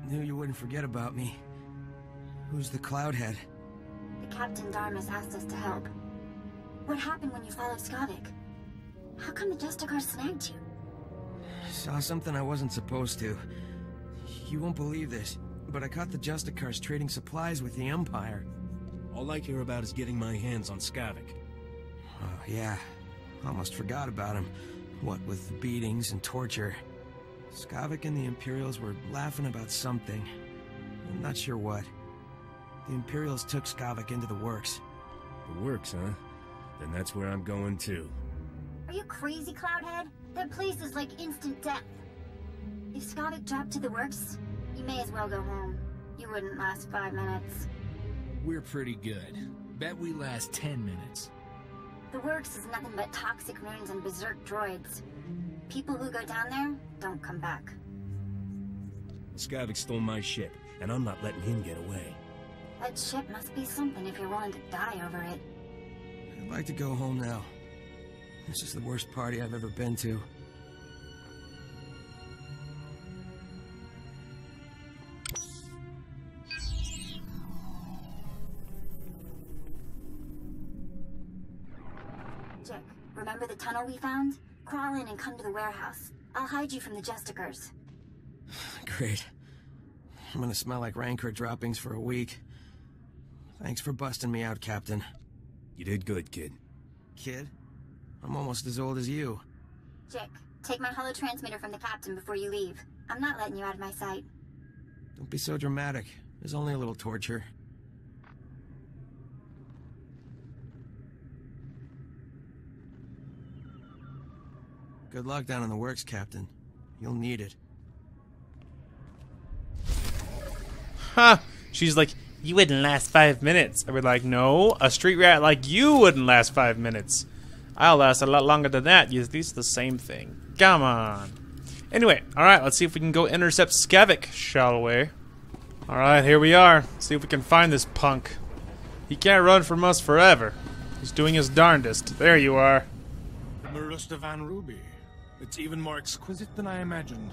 Knew you wouldn't forget about me. Who's the Cloudhead? The Captain Darmus asked us to help. What happened when you followed Skavik? How come the Justicars snagged you? Saw something I wasn't supposed to. You won't believe this, but I caught the Justicars trading supplies with the Empire. All I care about is getting my hands on Skavik. Oh, yeah. Almost forgot about him. What with the beatings and torture. Skavik and the Imperials were laughing about something. I'm not sure what. The Imperials took Skavik into the works. The works, huh? Then that's where I'm going too. Are you crazy, Cloudhead? That place is like instant death. If Skavik dropped to the works, you may as well go home. You wouldn't last 5 minutes. We're pretty good. Bet we last 10 minutes. The works is nothing but toxic ruins and berserk droids. People who go down there don't come back. Skavik stole my ship, and I'm not letting him get away. That ship must be something if you're willing to die over it. I'd like to go home now. This is the worst party I've ever been to. Jick, remember the tunnel we found? Crawl in and come to the warehouse. I'll hide you from the Justicars. Great. I'm gonna smell like Rancor droppings for a week. Thanks for busting me out, Captain. You did good, kid. Kid? I'm almost as old as you. Jick, take my holotransmitter from the Captain before you leave. I'm not letting you out of my sight. Don't be so dramatic. There's only a little torture. Good luck down in the works, Captain. You'll need it. huh. She's like, you wouldn't last 5 minutes. I would like, no, a street rat like you wouldn't last 5 minutes. I'll last a lot longer than that. These are the same thing. Come on. Anyway, alright, let's see if we can go intercept Skavik, shall we? Alright, here we are. Let's see if we can find this punk. He can't run from us forever. He's doing his darndest. There you are. Marusta Van Ruby. It's even more exquisite than I imagined.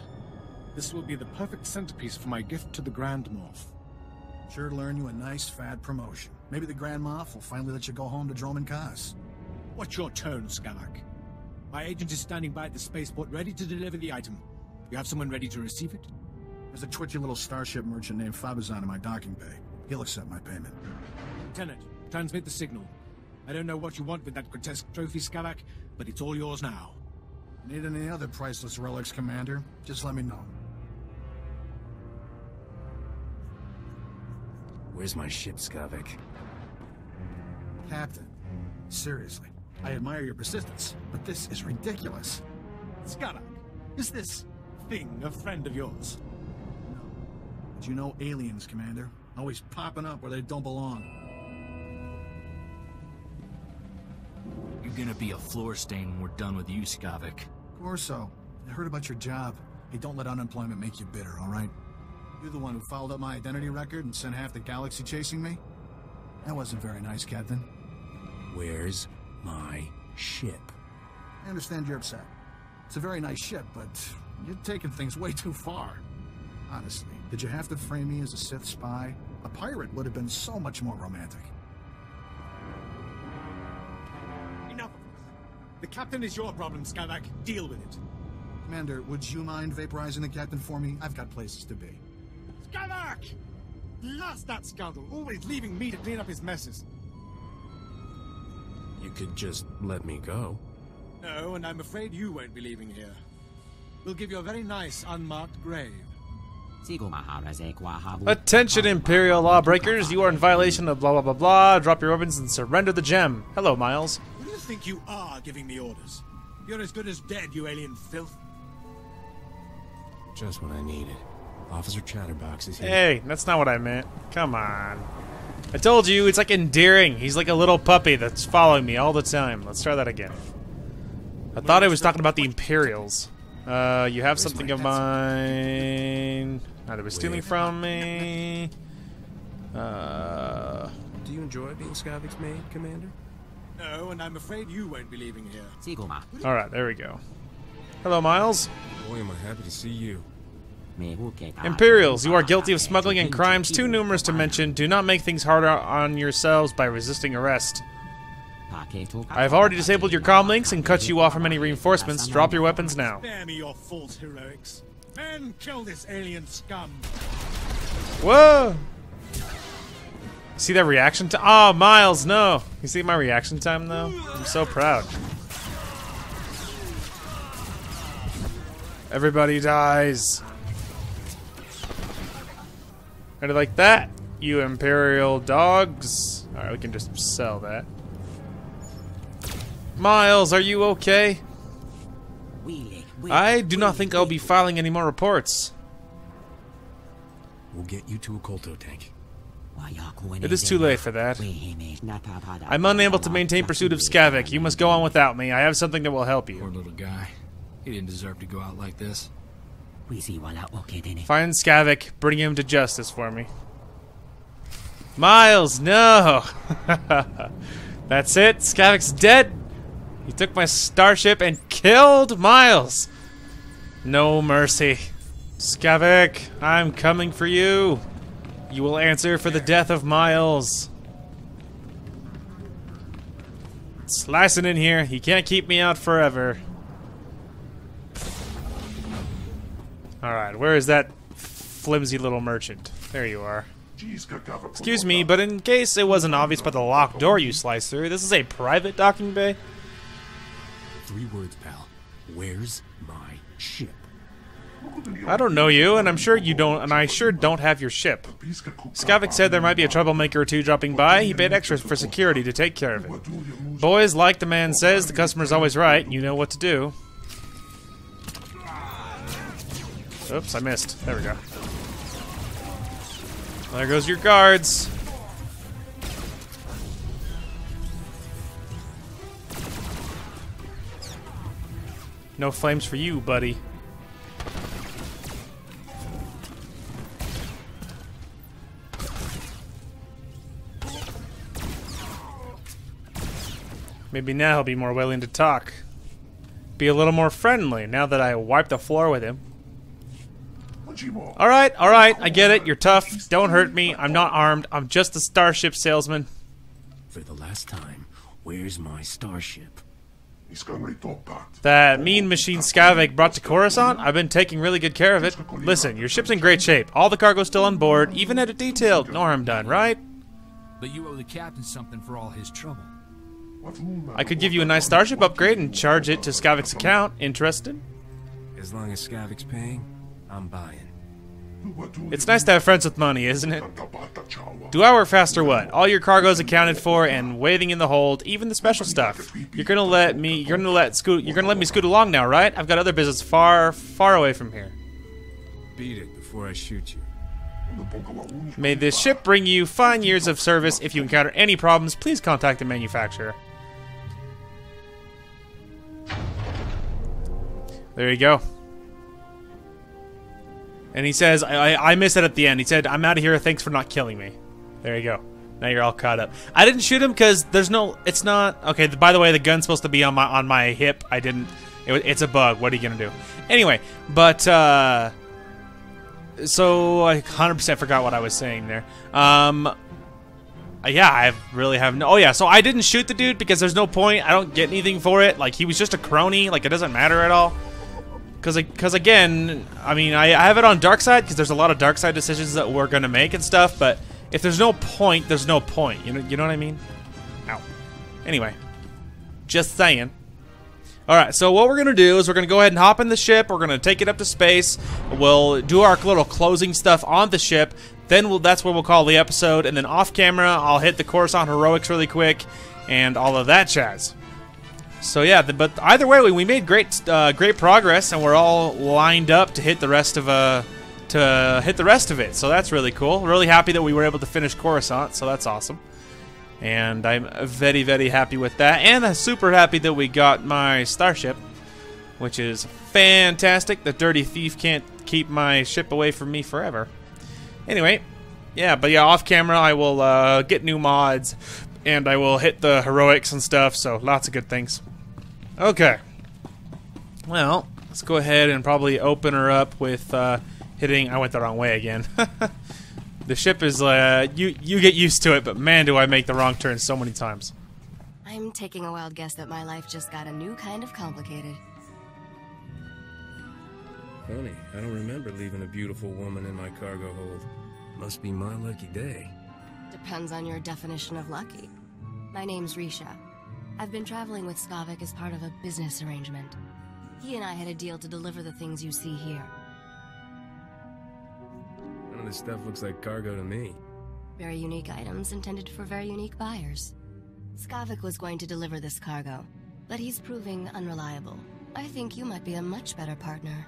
This will be the perfect centerpiece for my gift to the Grand Moff. Sure to earn you a nice, fat promotion. Maybe the Grand Moff will finally let you go home to Droman Kaz. What's your tone, Skavik? My agent is standing by at the spaceport ready to deliver the item. You have someone ready to receive it? There's a twitchy little starship merchant named Fabizon in my docking bay. He'll accept my payment. Lieutenant, transmit the signal. I don't know what you want with that grotesque trophy, Skavik, but it's all yours now. Need any other priceless relics, Commander? Just let me know. Where's my ship, Skavik? Captain, seriously, I admire your persistence, but this is ridiculous. Skavik, is this thing a friend of yours? No. But you know aliens, Commander. Always popping up where they don't belong. You're gonna be a floor stain when we're done with you, Skavik. Corso, I heard about your job. Hey, don't let unemployment make you bitter, all right? You're the one who fouled up my identity record and sent half the galaxy chasing me? That wasn't very nice, Captain. Where's my ship? I understand you're upset. It's a very nice ship, but you're taking things way too far. Honestly, did you have to frame me as a Sith spy? A pirate would have been so much more romantic. Enough of this. The captain is your problem, Skavik. Deal with it. Commander, would you mind vaporizing the captain for me? I've got places to be. Skavik! Blast that scoundrel, always leaving me to clean up his messes. You could just let me go. No, and I'm afraid you won't be leaving here. We'll give you a very nice, unmarked grave. Attention, Imperial lawbreakers! You are in violation of blah blah blah blah. Drop your weapons and surrender the gem. Hello, Miles. Who do you think you are giving me orders? You're as good as dead, you alien filth. Just when I need it. Officer Chatterbox is here. Hey, that's not what I meant. Come on. I told you, it's like endearing. He's like a little puppy that's following me all the time. Let's try that again. I thought I was talking about the Imperials. You have something of mine. They were stealing from me. Do you enjoy being Skavik's maid, Commander? No, and I'm afraid you won't be leaving here. Alright, there we go. Hello, Miles. Boy, am I happy to see you. Imperials, you are guilty of smuggling and crimes too numerous to mention. Do not make things harder on yourselves by resisting arrest. I have already disabled your comm links and cut you off from any reinforcements. Drop your weapons now. Spare me your false heroics. Men, kill this alien scum. Whoa! See that reaction time? Oh, Miles, no. You see my reaction time, though? I'm so proud. Everybody dies. Kind of like that, you Imperial dogs. Alright, we can just sell that. Miles, are you okay? I do not think I'll be filing any more reports. We'll get you to a Kolto tank. It is too late for that. I'm unable to maintain pursuit of Skavik. You must go on without me. I have something that will help you. Poor little guy. He didn't deserve to go out like this. Find Skavik. Bring him to justice for me. Miles, no! That's it. Skavik's dead. He took my starship and killed Miles. No mercy. Skavik, I'm coming for you. You will answer for the death of Miles. Slicing in here. He can't keep me out forever. Alright, where is that flimsy little merchant? There you are. Excuse me, but in case it wasn't obvious by the locked door you sliced through, this is a private docking bay? 3 words, pal. Where's my ship? I don't know you, and I'm sure you don't, and I sure don't have your ship. Skavik said there might be a troublemaker or two dropping by. He paid extra for security to take care of it. Boys, like the man says, the customer's always right. You know what to do. Oops, I missed. There we go. There goes your guards. No flames for you, buddy. Maybe now he'll be more willing to talk. Be a little more friendly now that I wiped the floor with him. Alright, I get it. You're tough. Don't hurt me. I'm not armed. I'm just a starship salesman. For the last time, where's my starship? That mean machine Skavik brought to Coruscant? I've been taking really good care of it. Listen, your ship's in great shape. All the cargo's still on board, even at a detailed. No harm done, right? But you owe the captain something for all his trouble. I could give you a nice starship upgrade and charge it to Skavik's account. Interested? As long as Skavik's paying, I'm buying. It's nice to have friends with money, isn't it? Do I work fast or what? All your cargo's accounted for and waiting in the hold, even the special stuff. You're gonna let me scoot along now, right? I've got other business far away from here. Beat it before I shoot you. May this ship bring you fine years of service. If you encounter any problems, please contact the manufacturer. There you go. And he says, I missed it at the end. He said, I'm out of here. Thanks for not killing me. There you go. Now you're all caught up. I didn't shoot him because there's no... It's not... Okay, by the way, the gun's supposed to be on my hip. I didn't... It's a bug. What are you going to do? Anyway, but... So I 100% forgot what I was saying there. Yeah, I really have no... Oh, yeah, so I didn't shoot the dude because there's no point. I don't get anything for it. Like, he was just a crony. Like, it doesn't matter at all. Because again, I mean, I have it on dark side because there's a lot of dark side decisions that we're gonna make and stuff. But if there's no point, there's no point. You know what I mean? Ow. Anyway, just saying. All right. So what we're gonna do is we're gonna go ahead and hop in the ship. We're gonna take it up to space. We'll do our little closing stuff on the ship. Then that's what we'll call the episode. And then off camera, I'll hit the Coruscant heroics really quick and all of that jazz. So yeah, but either way, we made great progress, and we're all lined up to hit the rest of it. So that's really cool. Really happy that we were able to finish Coruscant. So that's awesome, and I'm very, very happy with that. And I'm super happy that we got my starship, which is fantastic. The dirty thief can't keep my ship away from me forever. Anyway, yeah, but yeah, off camera I will get new mods, and I will hit the heroics and stuff. So lots of good things. Okay, well, let's go ahead and probably open her up with hitting... I went the wrong way again. The ship is... you get used to it, but man, do I make the wrong turn so many times. I'm taking a wild guess that my life just got a new kind of complicated. Funny, I don't remember leaving a beautiful woman in my cargo hold. Must be my lucky day. Depends on your definition of lucky. My name's Risha. I've been traveling with Skavik as part of a business arrangement. He and I had a deal to deliver the things you see here. None of this stuff looks like cargo to me. Very unique items intended for very unique buyers. Skavik was going to deliver this cargo, but he's proving unreliable. I think you might be a much better partner.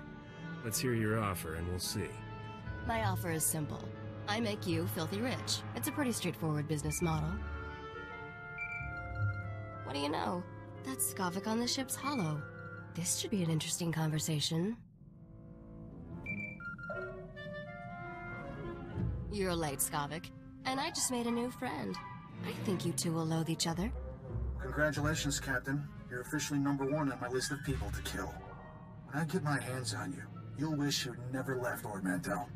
Let's hear your offer and we'll see. My offer is simple. I make you filthy rich. It's a pretty straightforward business model. What do you know? That's Skavik on the ship's hollow. This should be an interesting conversation. You're late, Skavik. And I just made a new friend. I think you two will loathe each other. Congratulations, Captain. You're officially #1 on my list of people to kill. When I get my hands on you, you'll wish you'd never left Ord Mantell.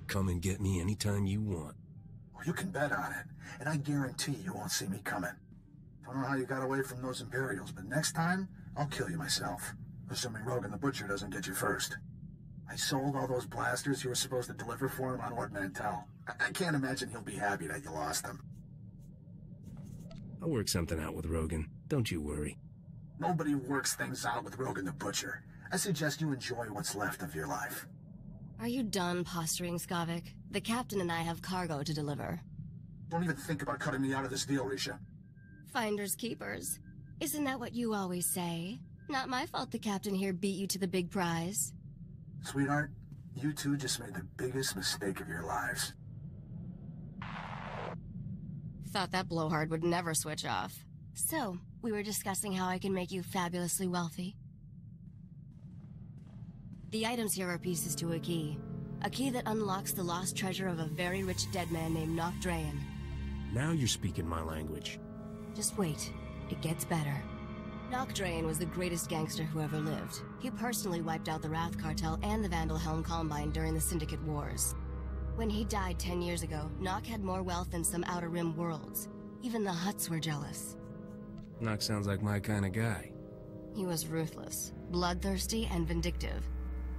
Come and get me anytime you want. Well, you can bet on it, and I guarantee you won't see me coming. Don't know how you got away from those Imperials, but next time, I'll kill you myself. Assuming Rogan the Butcher doesn't get you first. I sold all those blasters you were supposed to deliver for him on Ord Mantell. I can't imagine he'll be happy that you lost them. I'll work something out with Rogan. Don't you worry. Nobody works things out with Rogan the Butcher. I suggest you enjoy what's left of your life. Are you done posturing, Skavik? The captain and I have cargo to deliver. Don't even think about cutting me out of this deal, Risha. Finders keepers. Isn't that what you always say? Not my fault the captain here beat you to the big prize. Sweetheart, You two just made the biggest mistake of your lives. Thought that blowhard would never switch off. So, we were discussing how I can make you fabulously wealthy. The items here are pieces to a key. A key that unlocks the lost treasure of a very rich dead man named Nok Drayen. Now you're speaking my language. Just wait. It gets better. Nok Drayen was the greatest gangster who ever lived. He personally wiped out the Wrath Cartel and the Vandal Helm Combine during the Syndicate Wars. When he died 10 years ago, Nok had more wealth than some Outer Rim worlds. Even the Hutts were jealous. Nok sounds like my kind of guy. He was ruthless, bloodthirsty, and vindictive.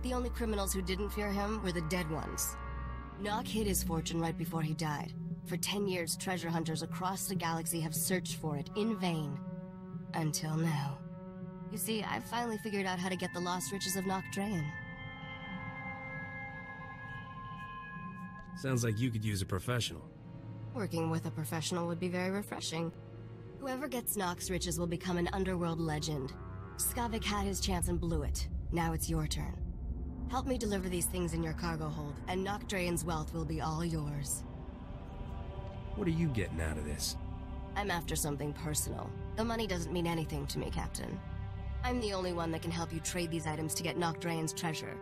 The only criminals who didn't fear him were the dead ones. Nok hid his fortune right before he died. For 10 years, treasure hunters across the galaxy have searched for it in vain. Until now. You see, I've finally figured out how to get the lost riches of Nok Drayen. Sounds like you could use a professional. Working with a professional would be very refreshing. Whoever gets Nok's riches will become an underworld legend. Skavik had his chance and blew it. Now it's your turn. Help me deliver these things in your cargo hold, and Nok Drayen's wealth will be all yours. What are you getting out of this? I'm after something personal. The money doesn't mean anything to me, Captain. I'm the only one that can help you trade these items to get Nok Drayen's treasure.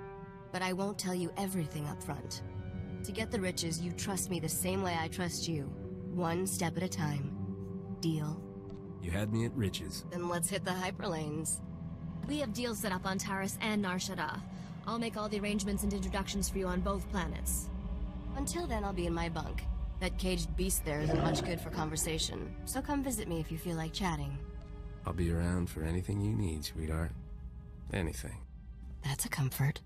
But I won't tell you everything up front. To get the riches, you trust me the same way I trust you. One step at a time. Deal? You had me at riches. Then let's hit the hyperlanes. We have deals set up on Taris and Nar Shaddaa. I'll make all the arrangements and introductions for you on both planets. Until then, I'll be in my bunk. That caged beast there isn't much good for conversation, so come visit me if you feel like chatting. I'll be around for anything you need, sweetheart. Anything. That's a comfort.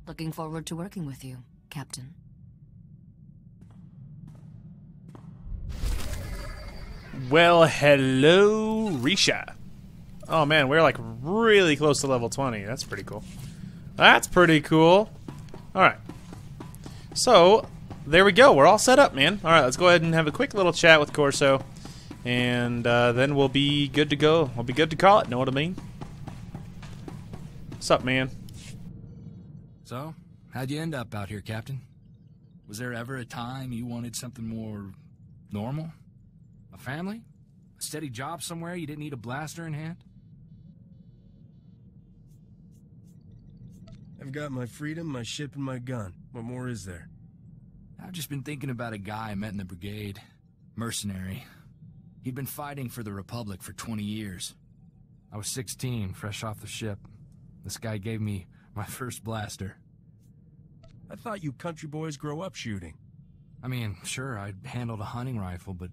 Looking forward to working with you, Captain. Well, hello, Risha. Oh man, we're like really close to level 20. That's pretty cool. That's pretty cool. Alright. So, there we go. We're all set up, man. Alright, let's go ahead and have a quick little chat with Corso. And then we'll be good to go. We'll be good to call it, know what I mean? What's up, man? So, how'd you end up out here, Captain? Was there ever a time you wanted something more normal? A family? A steady job somewhere you didn't need a blaster in hand? I've got my freedom, my ship, and my gun. What more is there? I've just been thinking about a guy I met in the brigade. Mercenary. He'd been fighting for the Republic for 20 years. I was 16, fresh off the ship. This guy gave me my first blaster. I thought you country boys grow up shooting. I mean, sure, I'd handled a hunting rifle, but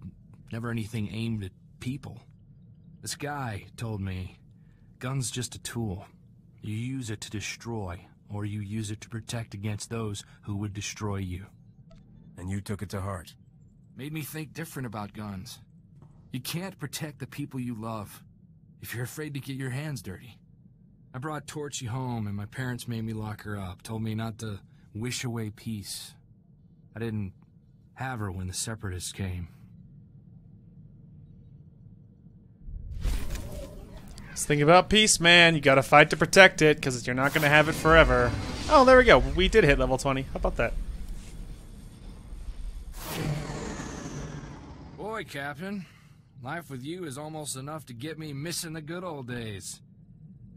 never anything aimed at people. This guy told me, gun's just a tool. You use it to destroy, or you use it to protect against those who would destroy you. And you took it to heart. Made me think different about guns. You can't protect the people you love if you're afraid to get your hands dirty. I brought Torchy home, and my parents made me lock her up, told me not to wish away peace. I didn't have her when the Separatists came. Let's think about peace, man. You gotta fight to protect it, because you're not gonna have it forever. Oh, there we go. We did hit level 20. How about that? Boy, Captain. Life with you is almost enough to get me missing the good old days.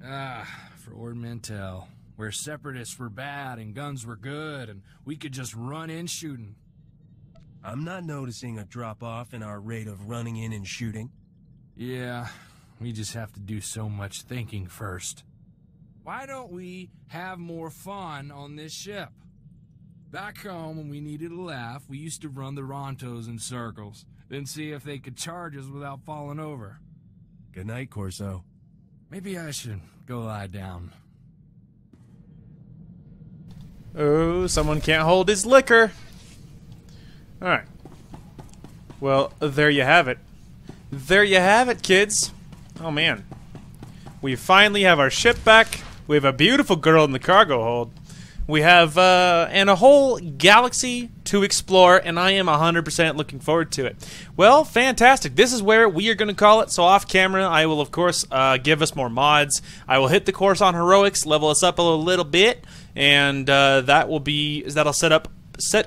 Ah, for Ord Mantell, where Separatists were bad and guns were good, and we could just run in shooting. I'm not noticing a drop-off in our rate of running in and shooting. Yeah, we just have to do so much thinking first. Why don't we have more fun on this ship? Back home, when we needed a laugh, we used to run the Rontos in circles, then see if they could charge us without falling over. Good night, Corso. Maybe I should go lie down. Oh, someone can't hold his liquor. Alright. Well, there you have it. There you have it, kids. Oh, man. We finally have our ship back. We have a beautiful girl in the cargo hold. We have and a whole galaxy to explore, and I am 100% looking forward to it. Well, fantastic. This is where we are going to call it. So off camera, I will, of course, give us more mods. I will hit the course on heroics, level us up a little bit, and that'll set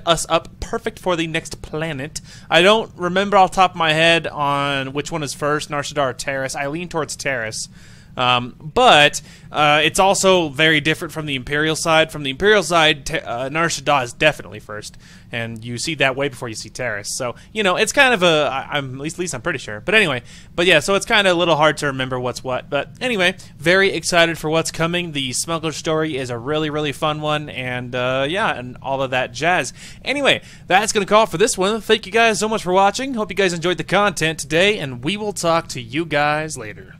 us up perfect for the next planet. I don't remember off the top of my head on which one is first, Nar Shaddaa or Terrace. I lean towards Terrace. But it's also very different from the Imperial side. From the Imperial side, Nar Shaddaa is definitely first, and you see that way before you see Terrace. So, you know, it's kind of at least I'm pretty sure. But anyway, yeah, so it's kind of a little hard to remember what's what. But anyway, very excited for what's coming. The Smuggler story is a really, really fun one, and yeah, and all of that jazz. Anyway, that's going to call it for this one. Thank you guys so much for watching. Hope you guys enjoyed the content today, and we will talk to you guys later.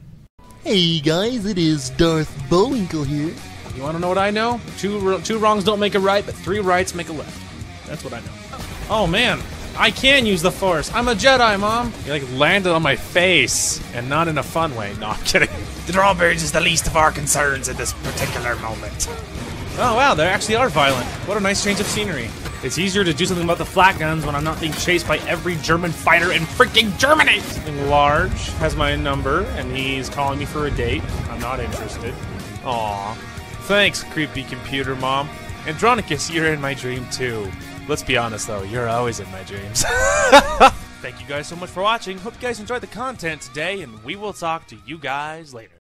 Hey guys, it is Darth Bullwinkle here. You want to know what I know? Two wrongs don't make a right, but 3 rights make a left. That's what I know. Oh man, I can use the Force. I'm a Jedi, Mom. You like landed on my face, and not in a fun way. No, I'm kidding. The drawbridge is the least of our concerns at this particular moment. Oh wow, they actually are violent. What a nice change of scenery. It's easier to do something about the flat guns when I'm not being chased by every German fighter in freaking Germany! Something large has my number, and he's calling me for a date. I'm not interested. Aw. Thanks, creepy computer mom. Andronicus, you're in my dream too. Let's be honest though, you're always in my dreams. Thank you guys so much for watching. Hope you guys enjoyed the content today, and we will talk to you guys later.